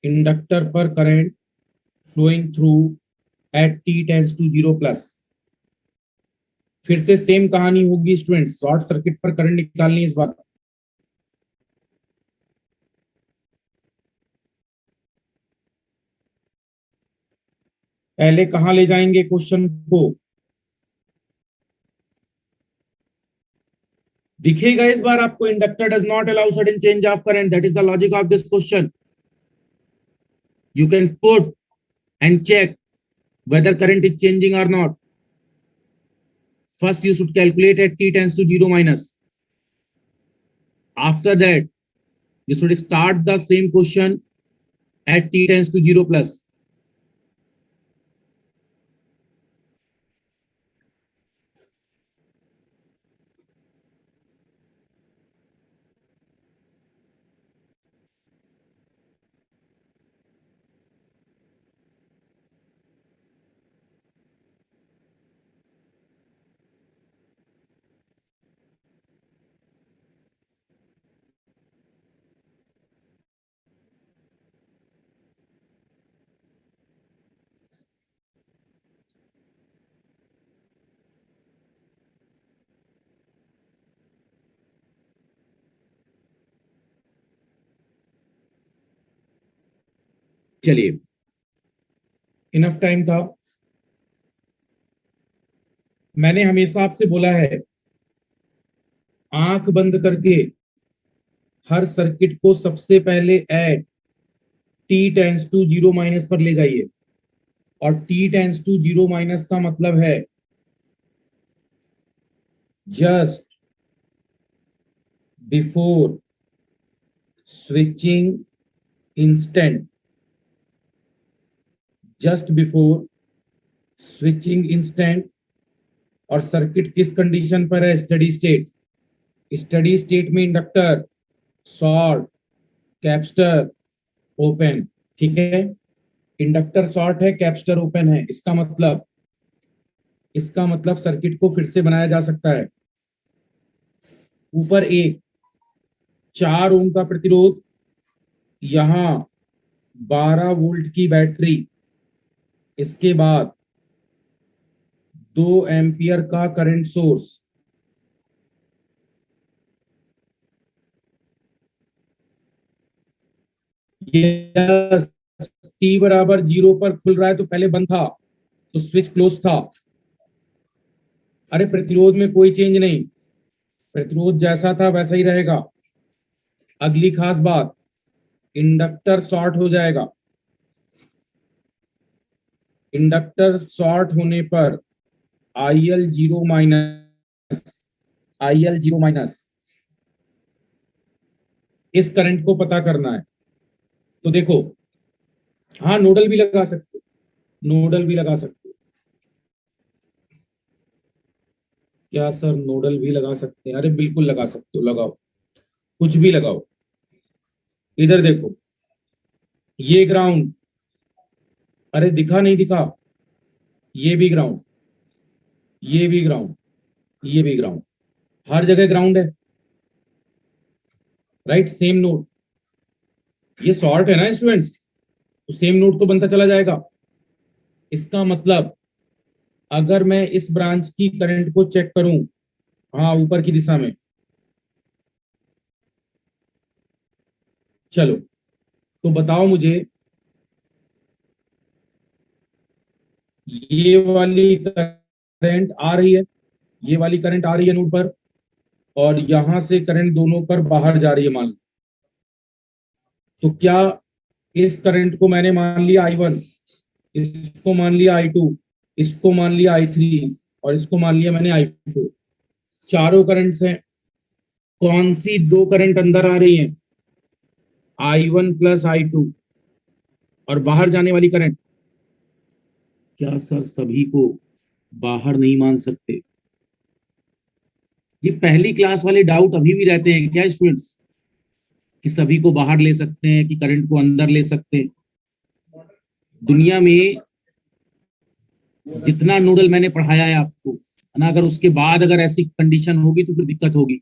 इंडक्टर पर current flowing through at T tends to 0+। फिर से सेम कहानी होगी स्टूडेंट्स, शॉर्ट सर्किट पर करंट निकालनी है इस बार। पहले कहां ले जाएंगे क्वेश्चन को? दिखेगा इस बार आपको, inductor does not allow sudden change of current, that is the logic of this question. You can put and check whether current is changing or not. First, you should calculate at t tends to 0 minus. After that, you should start the same question at t tends to 0+. चलिए, enough time था। मैंने हमेशा आपसे बोला है, आंख बंद करके हर सर्किट को सबसे पहले at T tends to zero minus पर ले जाइए। और T tends to zero minus का मतलब है just before switching instant, just before switching instant. और सर्किट किस कंडीशन पर है? Steady state. स्टडी स्टेट में इंडक्टर शॉर्ट, कैपेसिटर ओपन। ठीक है, इंडक्टर शॉर्ट है, कैपेसिटर ओपन है, इसका मतलब सर्किट को फिर से बनाया जा सकता है। ऊपर एक 4 ओम का प्रतिरोध, यहां 12 वोल्ट की बैटरी, इसके बाद 2 एम्पियर का करंट सोर्स। ये टी बराबर 0 पर खुल रहा है तो पहले बंद था, तो स्विच क्लोज था। अरे प्रतिरोध में कोई चेंज नहीं, प्रतिरोध जैसा था वैसा ही रहेगा। अगली खास बात, इंडक्टर शॉर्ट हो जाएगा। इंडक्टर शॉर्ट होने पर IL zero minus, IL0 minus, इस करंट को पता करना है। तो देखो, हाँ नोडल भी लगा सकते हो, नोडल भी लगा सकते हो। क्या सर नोडल भी लगा सकते हैं? अरे बिल्कुल लगा सकते हो, लगाओ, कुछ भी लगाओ। इधर देखो, ये ग्राउंड, अरे दिखा नहीं दिखा, ये भी ग्राउंड, ये भी ग्राउंड, ये भी ग्राउंड, हर जगह ग्राउंड है। Right, same node. ये शॉर्ट है ना स्टूडेंट्स, तो सेम नोड तो बनता चला जाएगा। इसका मतलब अगर मैं इस ब्रांच की करंट को चेक करूं, हाँ ऊपर की दिशा में, चलो तो बताओ मुझे, ये वाली करंट आ रही है, ये वाली करंट आ रही है नोड पर, और यहां से करंट दोनों पर बाहर जा रही है मान लो। तो क्या इस करंट को मैंने मान लिया I1, इसको मान लिया I2, इसको मान लिया I3, और इसको मान लिया मैंने I4। चारों करंट्स हैं। कौन सी दो करंट अंदर आ रही हैं? I1 plus I2। और बाहर जाने वाली करंट, क्या सर सभी को बाहर नहीं मान सकते? ये पहली क्लास वाले डाउट अभी भी रहते हैं क्या स्टूडेंट्स, कि सभी को बाहर ले सकते हैं कि करंट को अंदर ले सकते हैं? दुनिया में जितना नोडल मैंने पढ़ाया है आपको, है ना, अगर उसके बाद अगर ऐसी कंडीशन होगी तो फिर दिक्कत होगी।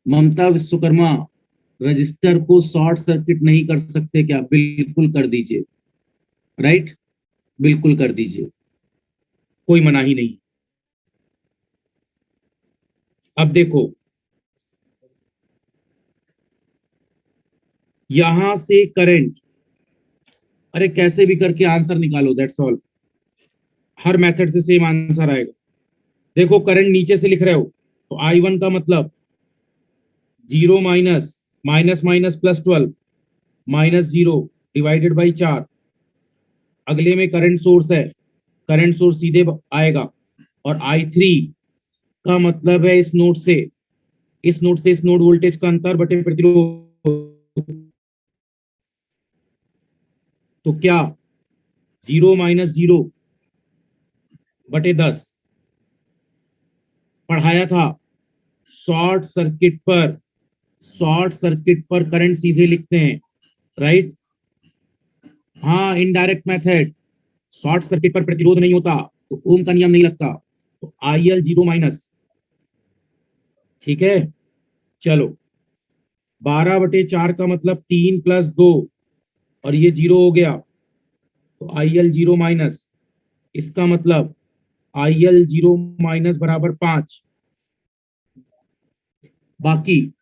ममता विश्वकर्मा, रजिस्टर को शॉर्ट सर्किट नहीं कर सकते क्या? बिल्कुल कर दीजिए। राइट, बिल्कुल कर दीजिए, कोई मनाही नहीं। अब देखो, यहां से करंट, अरे कैसे भी करके आंसर निकालो, दैट्स ऑल। हर मेथड से सेम आंसर आएगा। देखो करंट नीचे से लिख रहे हो, तो I1 का मतलब 0 minus, minus minus plus 12, -0 divided by 4। अगले में करंट सोर्स है, करंट सोर्स सीधे आएगा। और I3 का मतलब है इस नोड से इस नोड वोल्टेज का अंतर बटे प्रतिरोध। तो क्या 0 - 0/10 पढ़ाया था। शॉर्ट सर्किट पर, शॉर्ट सर्किट पर करंट सीधे लिखते हैं। राइट, हाँ इनडायरेक्ट मेथड। शॉर्ट सर्किट पर प्रतिरोध नहीं होता तो ओम का नियम नहीं लगता, तो IL0 माइनस। ठीक है, चलो 12/4 का मतलब 3 + 2, और ये 0 हो गया, तो IL0 माइनस। इसका मतलब IL0 माइनस बराबर 5। बाकी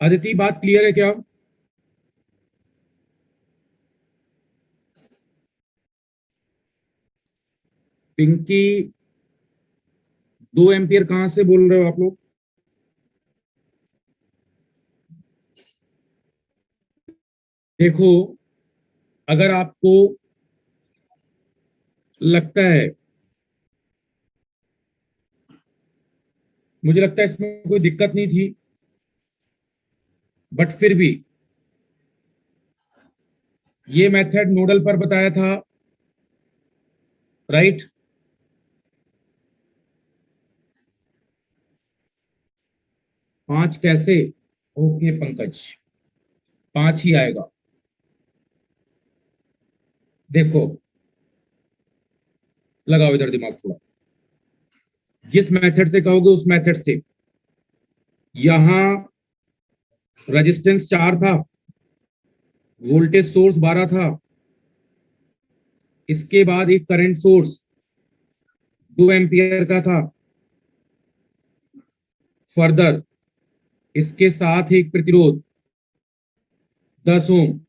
अदिति, बात क्लियर है क्या? पिंकी, 2 एम्पियर कहां से बोल रहे हो आप लोग? देखो, अगर आपको लगता है, मुझे लगता है इसमें कोई दिक्कत नहीं थी, बट फिर भी ये मेथड नोडल पर बताया था, राइट? 5 कैसे? ओके पंकज, 5 ही आएगा। देखो, लगाओ इधर दिमाग थोड़ा। जिस मेथड से कहोगे उस मेथड से, यहां रेजिस्टेंस 4 था, वोल्टेज सोर्स 12 था, इसके बाद एक करंट सोर्स 2 एम्पियर का था, फर्दर इसके साथ एक प्रतिरोध 10 ओम।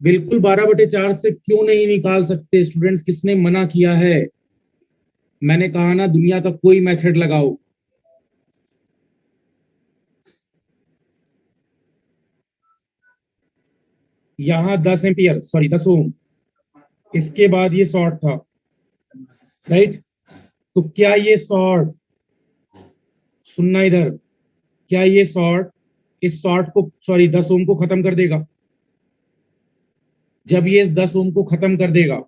बिल्कुल 12/4 से क्यों नहीं निकाल सकते स्टूडेंट्स? किसने मना किया है? मैंने कहा ना, दुनिया का कोई मेथड लगाओ। यहां 10 एम्पियर, सॉरी 10 ओम, इसके बाद ये शॉर्ट था, राइट? तो क्या ये शॉर्ट, सुनना इधर, क्या ये शॉर्ट इस शॉर्ट को, सॉरी 10 ओम को खत्म कर देगा? जब ये इस 10 ओम को खत्म कर देगा,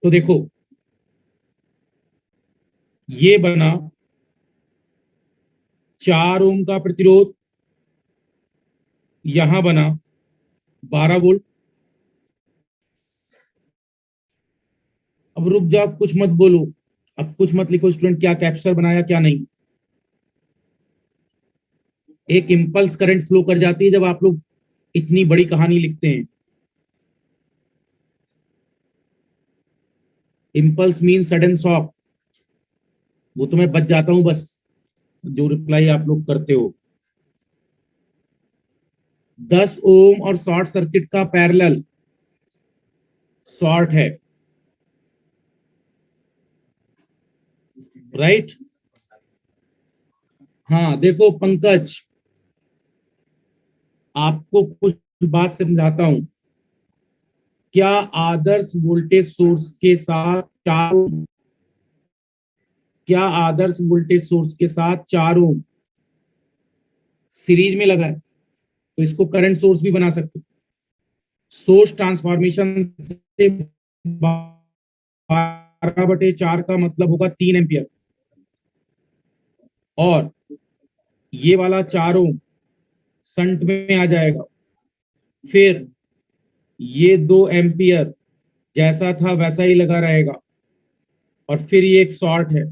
तो देखो, ये बना 4 ओम का प्रतिरोध, यहां बना 12 वोल्ट। अब रुक जाओ, कुछ मत बोलो, अब कुछ मत लिखो स्टूडेंट, क्या कैप्चर बनाया क्या नहीं। एक इंपल्स करंट फ्लो कर जाती है जब आप लोग इतनी बड़ी कहानी लिखते हैं। इंपल्स मीन सडन शॉक, वो तो मैं बच जाता हूं बस, जो रिप्लाई आप लोग करते हो। 10 ओम और शॉर्ट सर्किट का पैरेलल शॉर्ट है, राइट? हाँ देखो पंकज, आपको कुछ बात समझाता हूं। क्या आदर्श वोल्टेज सोर्स के साथ 4 ओम, क्या आदर्श वोल्टेज सोर्स के साथ 4 ओम सीरीज में लगा है, तो इसको करंट सोर्स भी बना सकते हो। सोर्स ट्रांसफॉर्मेशन से 12/4 का मतलब होगा 3 एम्पियर, और ये वाला 4 ओम संट में आ जाएगा। फिर ये 2 एम्पियर जैसा था वैसा ही लगा रहेगा, और फिर ये एक शॉर्ट है।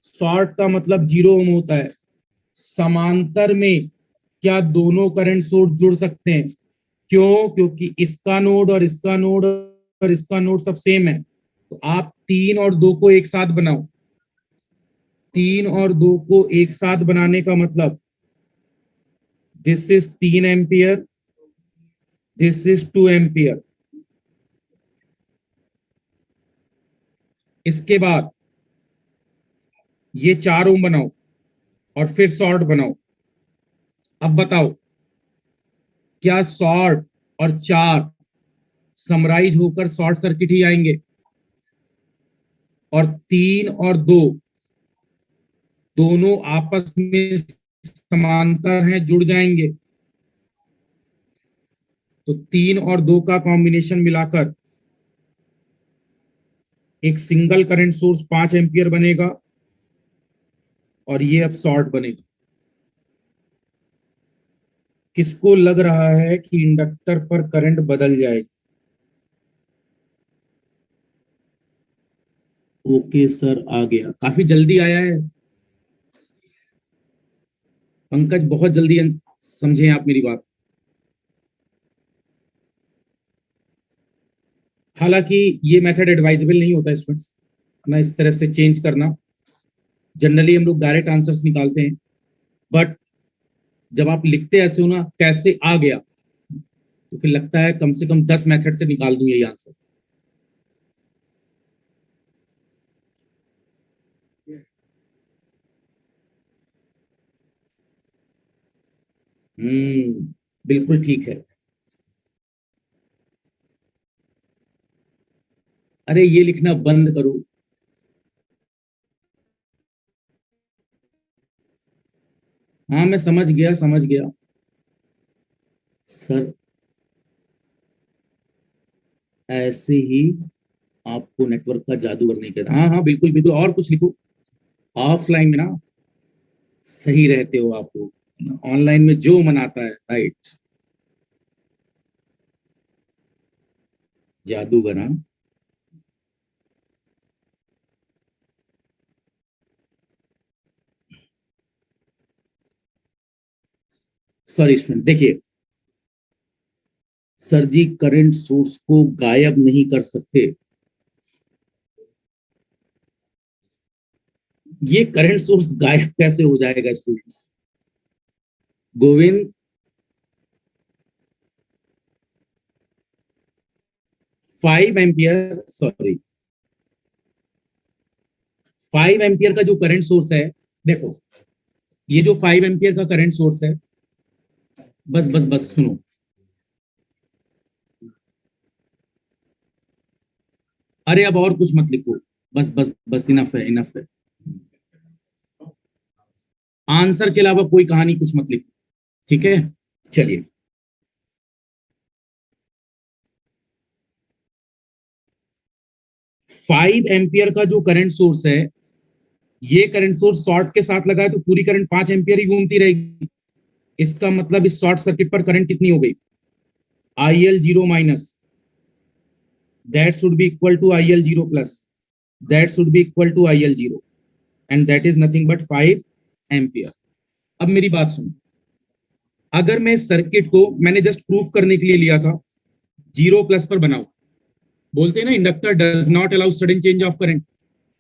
शॉर्ट का मतलब 0 ओम होता है। समांतर में क्या दोनों करंट सोर्स जुड़ सकते हैं? क्यों? क्योंकि इसका नोड और इसका नोड और इसका नोड सब सेम है। तो आप 3 और 2 को एक साथ बनाओ। 3 और 2 को एक साथ बनाने का मतलब, this is 3 ampere, this is 2 ampere. इसके बाद ये 4 ओम बनाओ और फिर शॉर्ट बनाओ। अब बताओ, क्या शॉर्ट और 4 समराइज होकर शॉर्ट सर्किट ही आएंगे? और 3 और 2 दोनों आपस में समांतर हैं, जुड़ जाएंगे। तो 3 और 2 का कॉम्बिनेशन मिलाकर एक सिंगल करंट सोर्स 5 एम्पियर बनेगा, और ये अब शॉर्ट बनेगा। किसको लग रहा है कि इंडक्टर पर करंट बदल जाएगा? ओके सर, आ गया, काफी जल्दी आया है पंकज, बहुत जल्दी समझे आप मेरी बात। हालांकि ये मेथड एडवाइजेबल नहीं होता स्टूडेंट्स, ना इस तरह से चेंज करना। जनरली हम लोग डायरेक्ट आंसर्स निकालते हैं, बट जब आप लिखते ऐसे हो ना, कैसे आ गया, तो फिर लगता है कम से कम 10 मेथड से निकाल दूं यही आंसर। बिल्कुल ठीक है। अरे ये लिखना बंद करो। हाँ मैं समझ गया, समझ गया सर। ऐसे ही आपको नेटवर्क का जादूगर नहीं कहता। हाँ हाँ बिल्कुल बिल्कुल, और कुछ लिखो। ऑफलाइन में ना सही रहते हो आप लोग, ऑनलाइन में जो मन आता है, राइट। जादूगर, हाँ। सॉरी स्टूडेंट, देखिए सर जी, करंट सोर्स को गायब नहीं कर सकते। ये करंट सोर्स गायब कैसे हो जाएगा students? Govind, 5 ampere, sorry 5 ampere का जो करंट सोर्स है, देखो ये जो 5 एम्पियर का करंट सोर्स है, बस बस बस सुनो। अरे अब और कुछ मत लिखो, बस बस बस, इनफ है, इनफ है। आंसर के अलावा कोई कहानी कुछ मत लिखो, ठीक है। चलिए, 5 एम्पियर का जो करंट सोर्स है, ये करंट सोर्स शॉर्ट के साथ लगा है तो पूरी करंट 5 एम्पियर ही घूमती रहेगी। इसका मतलब इस शॉर्ट सर्किट पर करंट कितनी हो गई? IL0 minus, that should be equal to IL0 plus, that should be equal to IL0, and that is nothing but 5 ampere. अब मेरी बात सुनो, अगर मैं सर्किट को, मैंने जस्ट प्रूफ करने के लिए लिया था, 0 प्लस पर बनाओ। बोलते हैं ना, inductor does not allow sudden change of current.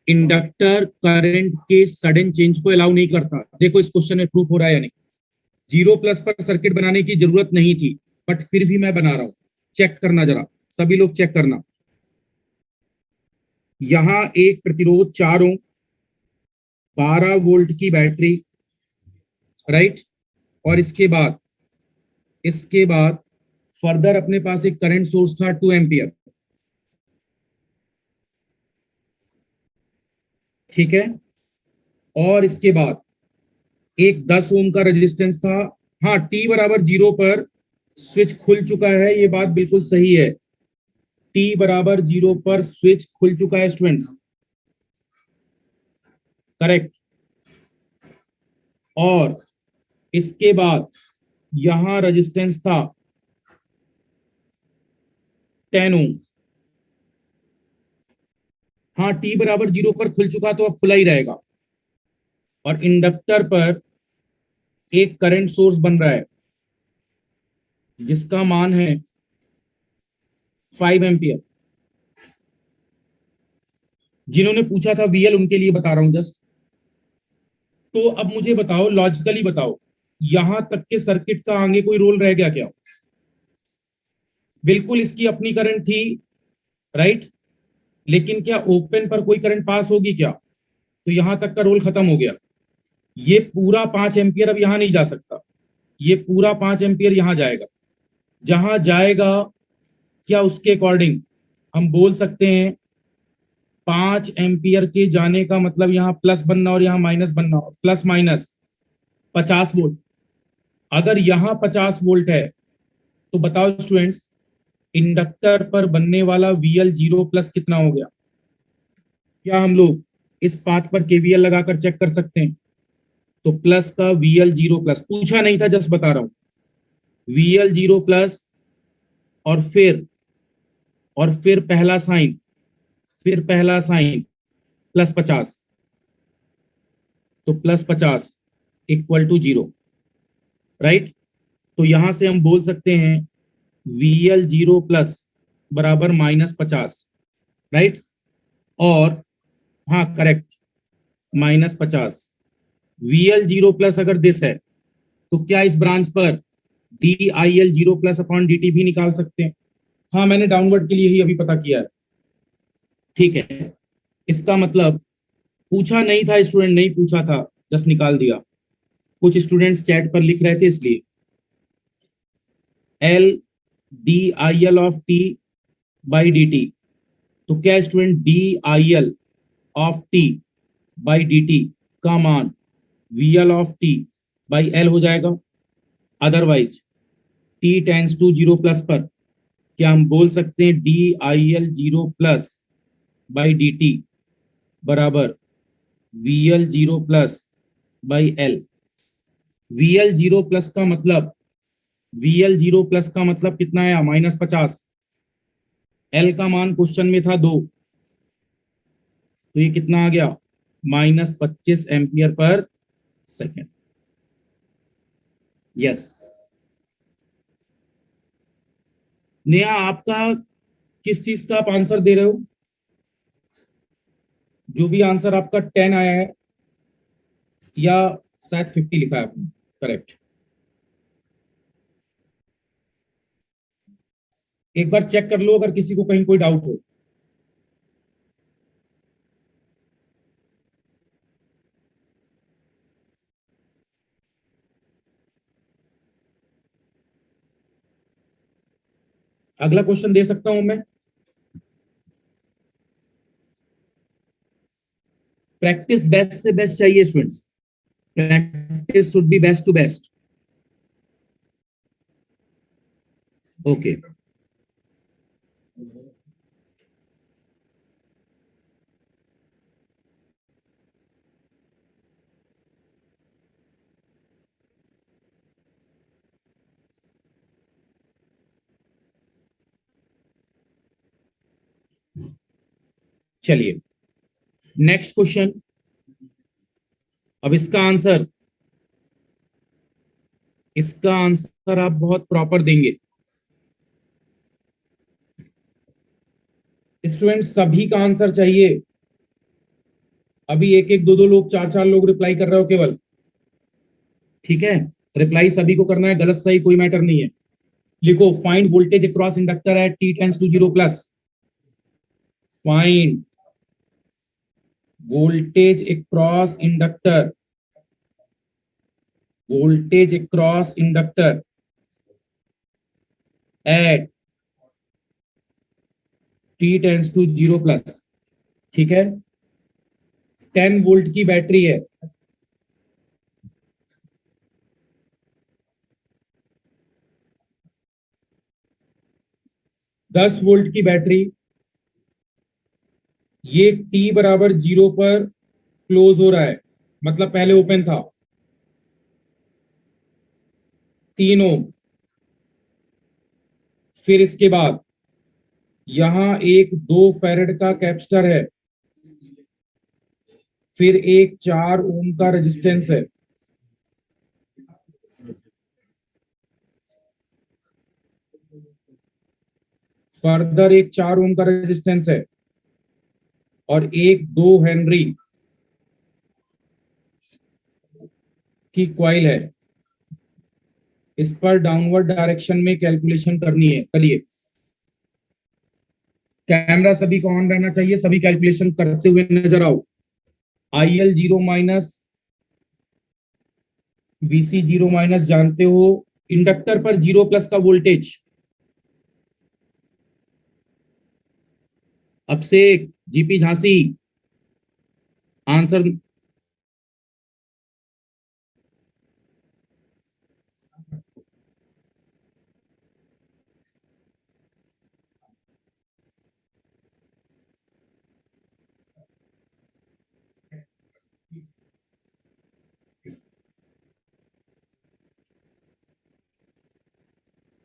Inductor current के सडन चेंज को अलाउ नहीं करता। देखो इस क्वेश्चन में प्रूफ हो रहा है या नहीं। 0 प्लस पर सर्किट बनाने की जरूरत नहीं थी, बट फिर भी मैं बना रहा हूं। चेक करना जरा, सभी लोग चेक करना। यहां एक प्रतिरोध 4 ओम, 12 वोल्ट की बैटरी, राइट। और इसके बाद फर्दर अपने पास एक करंट सोर्स था 2 एम्पियर, ठीक है। और इसके बाद एक 10 ओम का रेजिस्टेंस था। हाँ, टी बराबर 0 पर स्विच खुल चुका है, ये बात बिल्कुल सही है। टी बराबर 0 पर स्विच खुल चुका है स्टूडेंट्स, करेक्ट। और इसके बाद यहां रेजिस्टेंस था 10 ओम। हाँ, टी बराबर 0 पर खुल चुका तो अब खुला ही रहेगा। और इंडक्टर पर एक करंट सोर्स बन रहा है जिसका मान है 5 एम्पियर। जिन्होंने पूछा था VL, उनके लिए बता रहा हूं जस्ट। तो अब मुझे बताओ, लॉजिकली बताओ, यहां तक के सर्किट का आगे कोई रोल रह गया क्या? बिल्कुल इसकी अपनी करंट थी, राइट। लेकिन क्या ओपन पर कोई करंट पास होगी क्या? तो यहां तक का रोल खत्म हो गया। ये पूरा 5 एम्पियर अब यहां नहीं जा सकता, ये पूरा 5 एम्पियर यहां जाएगा। जहां जाएगा, क्या उसके अकॉर्डिंग हम बोल सकते हैं 5 एम्पियर के जाने का मतलब यहां प्लस बनना और यहां माइनस बनना, प्लस माइनस 50 वोल्ट। अगर यहां 50 वोल्ट है, तो बताओ स्टूडेंट्स, इंडक्टर पर बनने वाला VL0 प्लस कितना हो गया? क्या हम लोग इस पाथ पर KVL लगाकर चेक कर सकते हैं? तो प्लस का VL0 प्लस, पूछा नहीं था, जस्ट बता रहा हूं। VL0 प्लस, और फिर पहला साइन +50, तो +50 इक्वल टू 0, राइट। तो यहां से हम बोल सकते हैं VL0 प्लस बराबर -50, राइट। और हाँ करेक्ट, -50। VL0 प्लस अगर दिस है तो क्या इस ब्रांच पर DIL0 प्लस अपॉन DT भी निकाल सकते हैं? हाँ, मैंने डाउनवर्ड के लिए ही अभी पता किया है। ठीक है, इसका मतलब पूछा नहीं था, स्टूडेंट नहीं पूछा था, जस्ट निकाल दिया। कुछ स्टूडेंट्स चैट पर लिख रहे थे इसलिए। LDIL/T/dt, तो क्या स्टूडेंट DIL/T/dt का मान VL/T/L हो जाएगा? Otherwise T tends to 0 plus पर क्या हम बोल सकते हैं DIL0 प्लस/dt बराबर VL0 प्लस/L? VL0 प्लस का मतलब कितना आया? -50। एल का मान क्वेश्चन में था 2, तो ये कितना आ गया? -25 ampere per second. Yes. Neha, आपका किस चीज का आप आंसर दे रहे हो? जो भी आंसर आपका 10 आया है या शायद 50 लिखा है आपने? करेक्ट। एक बार चेक कर लो अगर किसी को कहीं कोई डाउट हो। अगला क्वेश्चन दे सकता हूं मैं? प्रैक्टिस बेस्ट से बेस्ट चाहिए students. Practice should be best to best. Okay, चलिए नेक्स्ट क्वेश्चन। अब इसका आंसर आप बहुत प्रॉपर देंगे स्टूडेंट। सभी का आंसर चाहिए। अभी एक एक दो दो लोग, चार चार लोग रिप्लाई कर रहे हो केवल। ठीक है, रिप्लाई सभी को करना है, गलत सही कोई मैटर नहीं है। लिखो, find voltage across inductor at T tends to 0 plus. Find voltage across inductor, voltage across inductor at T tends to 0 plus. ठीक है, 10 वोल्ट की बैटरी है। 10 वोल्ट की बैटरी, ये T = 0 पर क्लोज हो रहा है, मतलब पहले ओपन था। 3 ओम। फिर इसके बाद यहां एक 2 फैरेड का कैपेसिटर है, फिर एक 4 ओम का रेजिस्टेंस है, फर्दर एक 4 ओम का रेजिस्टेंस है, और एक 2 हेनरी की कॉइल है। इस पर डाउनवर्ड डायरेक्शन में कैलकुलेशन करनी है। करिए, कैमरा सभी को ऑन रहना चाहिए, सभी कैलकुलेशन करते हुए नजर आओ। IL0 माइनस VC0 माइनस जानते हो, इंडक्टर पर 0 प्लस का वोल्टेज। अब से GP झांसी आंसर।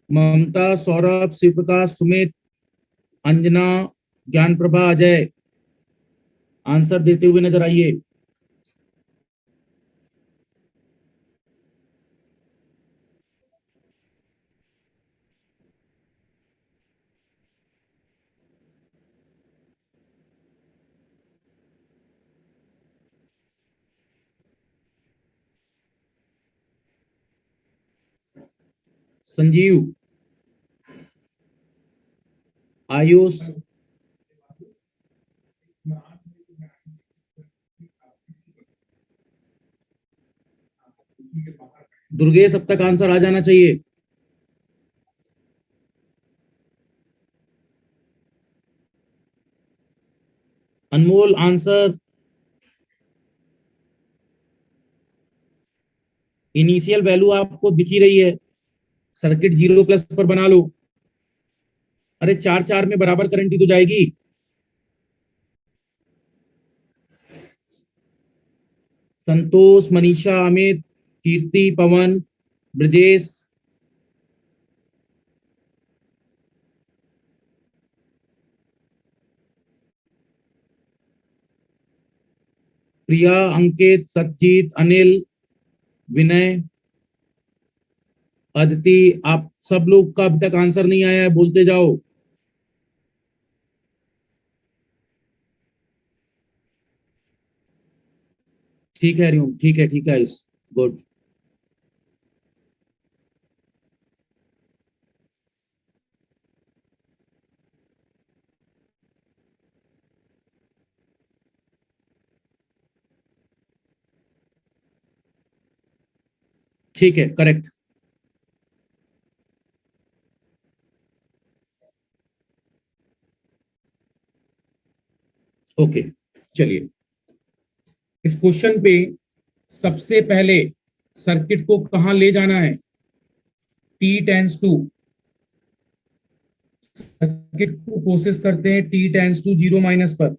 ममता, सौरभ, शिवप्रकाश, सुमित, अंजना, ज्ञान प्रभा, अजय, आंसर देते हुए नजर आइए। संजीव, आयुष, दुर्गेश, अब तक आंसर आ जाना चाहिए। अनमोल, आंसर। इनिशियल वैल्यू आपको दिख ही रही है, सर्किट 0+ पर बना लो। अरे 4 4 में बराबर करंट ही तो जाएगी। संतोष, मनीषा, अमित, कीर्ति, पवन, ब्रजेश, प्रिया, अंकित, सतजीत, अनिल, विनय, अदिति, आप सब लोग का अभी तक आंसर नहीं आया है, बोलते जाओ। ठीक है हरिओम, ठीक है, ठीक है आयुष, गुड। ठीक है, करेक्ट। ओके, चलिए इस क्वेश्चन पे सबसे पहले सर्किट को कहां ले जाना है? टी टेंस टू, सर्किट को कोशिश करते हैं टी टेंस टू 0- पर।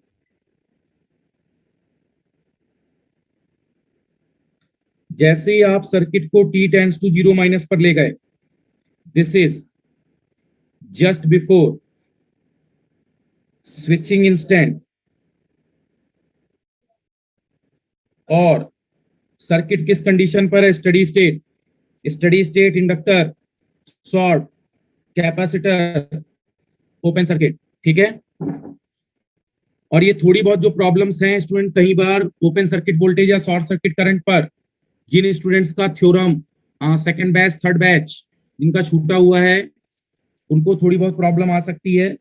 जैसे ही आप सर्किट को टी टेंस टू 0- पर ले गए, this is just before switching instant, और सर्किट किस कंडीशन पर है? Steady state. Steady state inductor, short, capacitor, open circuit. ठीक है, और ये थोड़ी बहुत जो प्रॉब्लम्स हैं स्टूडेंट, कई बार ओपन सर्किट वोल्टेज या शॉर्ट सर्किट करंट पर जिन स्टूडेंट्स का theorem second batch, third batch जिनका छूटा हुआ है, उनको थोड़ी बहुत प्रॉब्लम आ सकती है,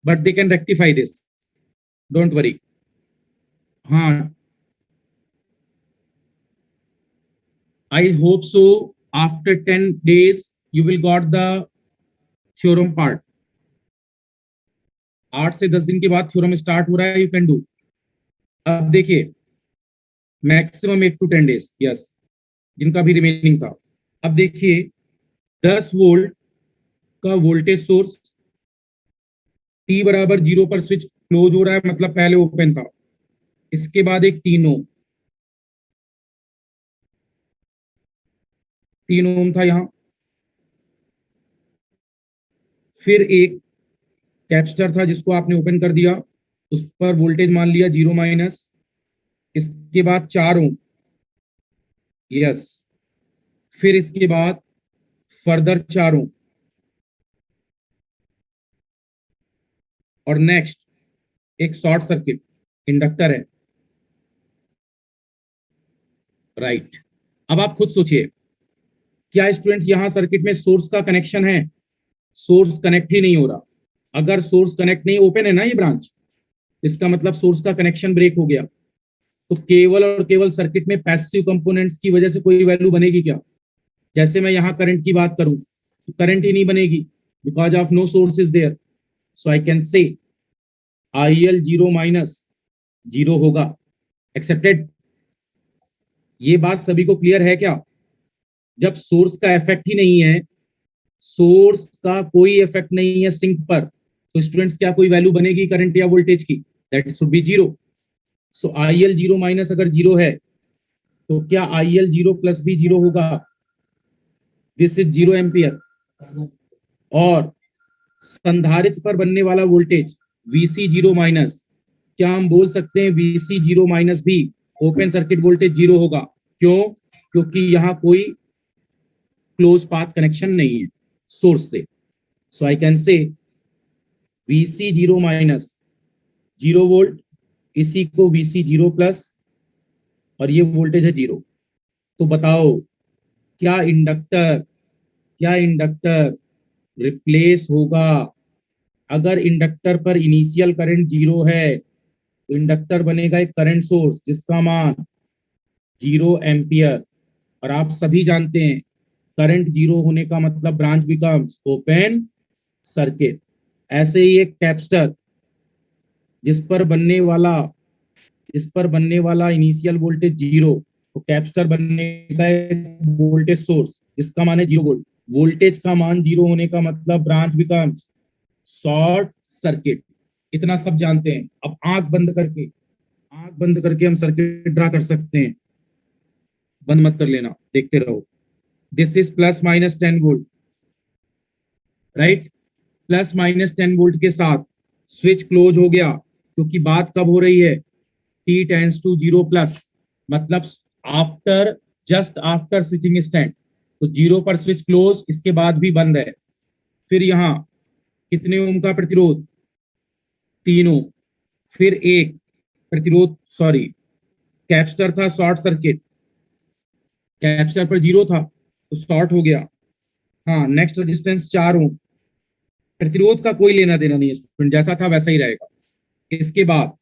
but they can rectify this, don't worry. हाँ, I hope so after 10 days you will got the theorem part। 8 से 10 दिन के बाद थ्योरम स्टार्ट हो रहा है, यू कैन डू। अब देखिए, मैक्सिमम 8 to 10 days, यस, जिनका भी रिमेनिंग था। अब देखिए, 10 वोल्ट का वोल्टेज सोर्स, टी बराबर 0 पर स्विच क्लोज हो रहा है, मतलब पहले ओपन था। इसके बाद एक 3 ओम था यहाँ, फिर एक कैपेसिटर था जिसको आपने ओपन कर दिया, उस पर वोल्टेज मान लिया 0-। इसके बाद 4 ओम, यस, फिर इसके बाद फर्दर 4 ओम, और नेक्स्ट एक शॉर्ट सर्किट इंडक्टर है, राइट। अब आप खुद सोचिए, क्या स्टूडेंट्स यहाँ सर्किट में सोर्स का कनेक्शन है? सोर्स कनेक्ट ही नहीं हो रहा। अगर सोर्स कनेक्ट नहीं, ओपन है ना ये ब्रांच, इसका मतलब सोर्स का कनेक्शन ब्रेक हो गया। तो केवल और केवल सर्किट में पैसिव कंपोनेंट्स की वजह से कोई वैल्यू बनेगी क्या? जैसे मैं यहाँ करंट की बात करूं तो करंट ही नहीं बनेगी, because of no source is there. So I can say IL 0- होगा। एक्सेप्टेड? ये बात सभी को क्लियर है क्या? जब सोर्स का इफेक्ट ही नहीं है, सोर्स का कोई इफेक्ट नहीं है सिंक पर, तो स्टूडेंट्स क्या कोई वैल्यू बनेगी करंट या वोल्टेज की? That should B 0। So IL 0- अगर 0 है, तो क्या IL 0+ भी 0 होगा? This is 0 ampere. और संधारित्र पर बनने वाला वोल्टेज VC 0-, क्या हम बोल सकते हैं VC 0- भी ओपन सर्किट वोल्टेज 0 होगा? क्यों? क्योंकि यहाँ कोई क्लोज पाथ कनेक्शन नहीं है सोर्स से। So I can say VC 0- 0 volt, इसी को VC 0+, और ये वोल्टेज है 0। तो बताओ, क्या इंडक्टर क्या इंडक्टर रिप्लेस होगा? अगर इंडक्टर पर इनिशियल करंट 0 है तो इंडक्टर बनेगा एक करंट सोर्स जिसका मान 0 एम्पियर। और आप सभी जानते हैं करंट 0 होने का मतलब ब्रांच बिकम्स ओपन सर्किट। ऐसे ही एक कैपेसिटर जिस पर बनने वाला इनिशियल वोल्टेज 0, तो कैपेसिटर बनेगा एक वोल्टेज सोर्स जिसका मान है 0 वोल्ट। वोल्टेज का मान 0 होने का मतलब ब्रांच बिकम्स शॉर्ट सर्किट। इतना सब जानते हैं। अब आंख बंद करके हम सर्किट ड्रा कर सकते हैं। बंद मत कर लेना, देखते रहो। This is +-10 volt, right. +-10 volt के साथ स्विच क्लोज हो गया, क्योंकि बात कब हो रही है? t टेंड्स टू 0 प्लस, मतलब after, just after switching stand. तो 0 पर स्विच क्लोज, इसके बाद भी बंद है। फिर यहाँ कितने ओम का प्रतिरोध? 3 ओम। फिर एक प्रतिरोध, सॉरी, कैपेसिटर था शॉर्ट सर्किट, कैपेसिटर पर 0 था तो शॉर्ट हो गया। हाँ, नेक्स्ट रेजिस्टेंस 4 ओम। प्रतिरोध का कोई लेना देना नहीं है स्टूडेंट, जैसा था वैसा ही रहेगा। इसके बाद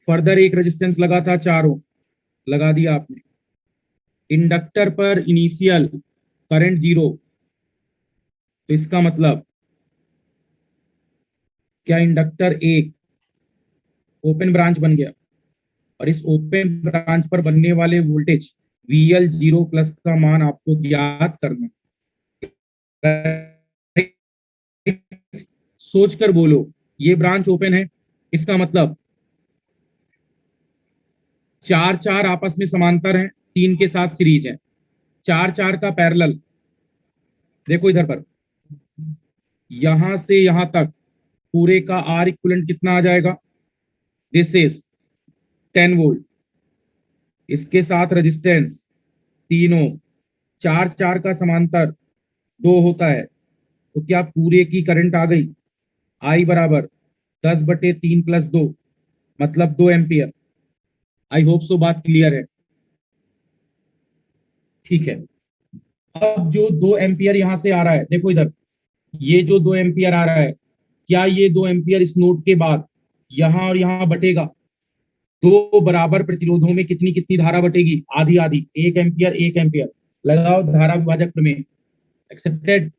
फर्दर एक रेजिस्टेंस लगा था 4 ओम, लगा दिया आपने। इंडक्टर पर इनिशियल करंट 0, तो इसका मतलब क्या इंडक्टर एक ओपन ब्रांच बन गया? और इस ओपन ब्रांच पर बनने वाले वोल्टेज VL0 प्लस का मान आपको ज्ञात करना है। सोचकर बोलो, ये ब्रांच ओपन है, इसका मतलब चार चार आपस में समांतर हैं, 3 के साथ सीरीज है। 4 4 का पैरेलल, देखो इधर पर, यहां से यहां तक पूरे का आर इक्विवेलेंट कितना आ जाएगा? This is 10 volt. इसके साथ रेजिस्टेंस 3 ओम। 4 4 का समांतर 2 होता है, तो क्या पूरे की करंट आ गई? आई बराबर 10/3 + 2, मतलब 2 एम्पियर। आई होप सो बात क्लियर है। ठीक है। अब जो 2 एम्पियर यहां से आ रहा है, देखो इधर, ये जो 2 एम्पियर आ रहा है, क्या ये 2 एम्पियर इस नोड के बाद यहां और यहां बटेगा? दो बराबर प्रतिरोधों में कितनी कितनी धारा बटेगी? आधी आधी, 1 एम्पियर 1 एम्पियर। लगाओ धारा विभाजक प्रमेय। एक्सेप्टेड।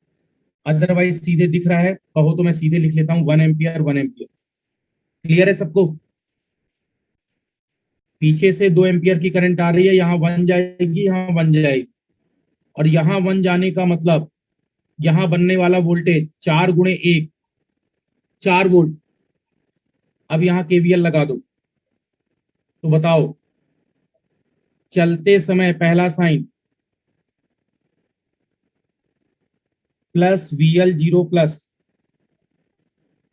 अदरवाइज सीधे दिख रहा है, कहो तो मैं सीधे लिख लेता हूं 1 एम्पियर 1 एम्पियर। क्लियर है सबको? पीछे से 2 एम्पियर की करंट आ रही है, यहाँ 1 जाएगी, यहाँ 1 जाएगी। और यहाँ 1 जाने का मतलब यहाँ बनने वाला वोल्टेज 4 × 1, 4 वोल्ट। अब यहाँ KVL लगा दो, तो बताओ, चलते समय पहला साइन +VL0 प्लस,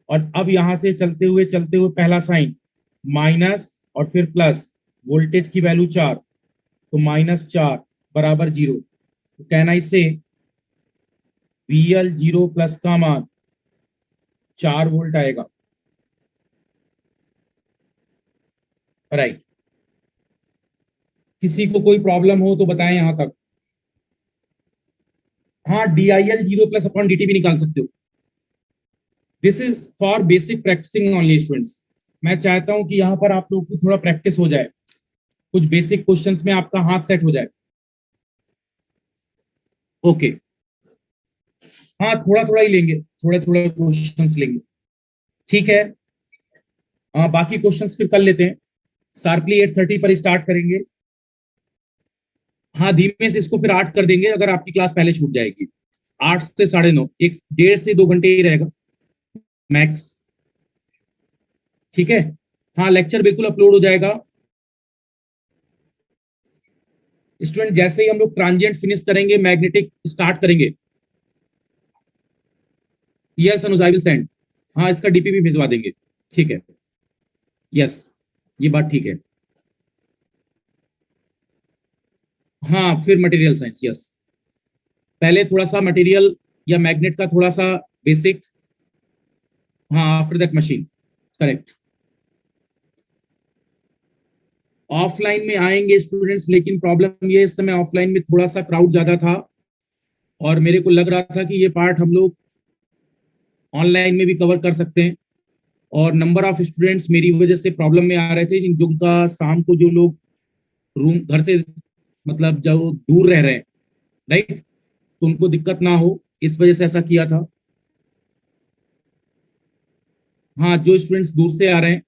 और अब यहां से चलते हुए पहला साइन माइनस, और फिर प्लस, वोल्टेज की वैल्यू 4, तो -4 बराबर 0। तो कहना इससे VL0 प्लस का मान 4 वोल्ट आएगा, राइट। किसी को कोई प्रॉब्लम हो तो बताएं यहां तक। हाँ, DIL0 प्लस/dt भी निकाल सकते हो। This is for basic practicing only students. मैं चाहता हूं कि यहाँ पर आप लोगों की थोड़ा प्रैक्टिस हो जाए, कुछ बेसिक क्वेश्चंस में आपका हाथ सेट हो जाए। ओके। हाँ, थोड़ा थोड़ा ही लेंगे, थोड़े थोड़े क्वेश्चंस लेंगे, ठीक है। बाकी क्वेश्चंस फिर कल लेते हैं। शार्पली 8:30 पर स्टार्ट करेंगे। हाँ, धीमे से इसको फिर 8 कर देंगे अगर आपकी क्लास पहले छूट जाएगी। 8 से 9:30, एक 1.5 से 2 घंटे ही रहेगा मैक्स, ठीक है। हाँ, लेक्चर बिल्कुल अपलोड हो जाएगा। स्टूडेंट, जैसे ही हम लोग ट्रांजिएंट फिनिश करेंगे, मैग्नेटिक स्टार्ट करेंगे। Yes Anuj, I will send. हाँ, इसका DP भी भिजवा देंगे, ठीक है। यस, ये बात ठीक है। हाँ, फिर मटेरियल साइंस, यस। पहले थोड़ा सा मटेरियल या मैग्नेट का थोड़ा सा बेसिक, हाँ, after that machine, correct. Offline में आएंगे स्टूडेंट्स, लेकिन प्रॉब्लम ये, इस समय ऑफलाइन में थोड़ा सा क्राउड ज्यादा था, और मेरे को लग रहा था कि ये पार्ट हम लोग ऑनलाइन में भी कवर कर सकते हैं, और नंबर ऑफ स्टूडेंट्स मेरी वजह से प्रॉब्लम में आ रहे थे, जिनका शाम को जो लोग रूम घर से मतलब जो दूर रह रहे हैं, राइट, तो उनको दिक्कत ना हो, इस वजह से ऐसा किया था। हाँ, जो स्टूडेंट्स दूर से आ रहे हैं,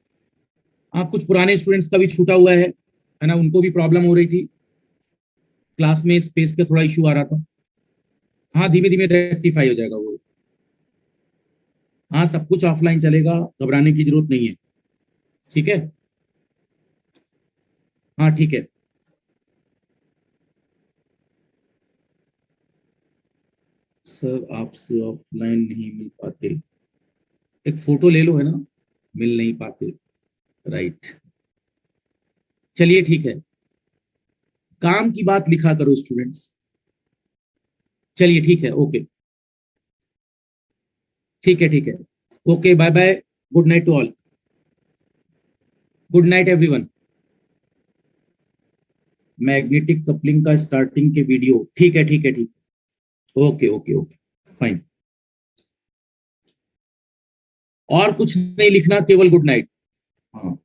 हाँ, कुछ पुराने स्टूडेंट्स का भी छूटा हुआ है ना, उनको भी प्रॉब्लम हो रही थी, क्लास में स्पेस का थोड़ा इशू आ रहा था। हाँ, धीमे धीमे रेक्टिफाई हो जाएगा वो। हाँ, सब कुछ ऑफलाइन चलेगा, घबराने की जरूरत नहीं है। ठीक है, हाँ ठीक है। सर आपसे ऑफलाइन नहीं मिल पाते, एक फोटो ले लो, है ना, मिल नहीं पाते, राइट। चलिए ठीक है, काम की बात लिखा करो स्टूडेंट्स। चलिए ठीक है, ओके, ठीक है, ठीक है, okay, bye bye, good night to all, good night everyone. Magnetic coupling का स्टार्टिंग के वीडियो, ठीक है, ठीक है, ठीक है, ओके ओके ओके, फाइन। और कुछ नहीं लिखना, केवल गुड नाइट। हाँ।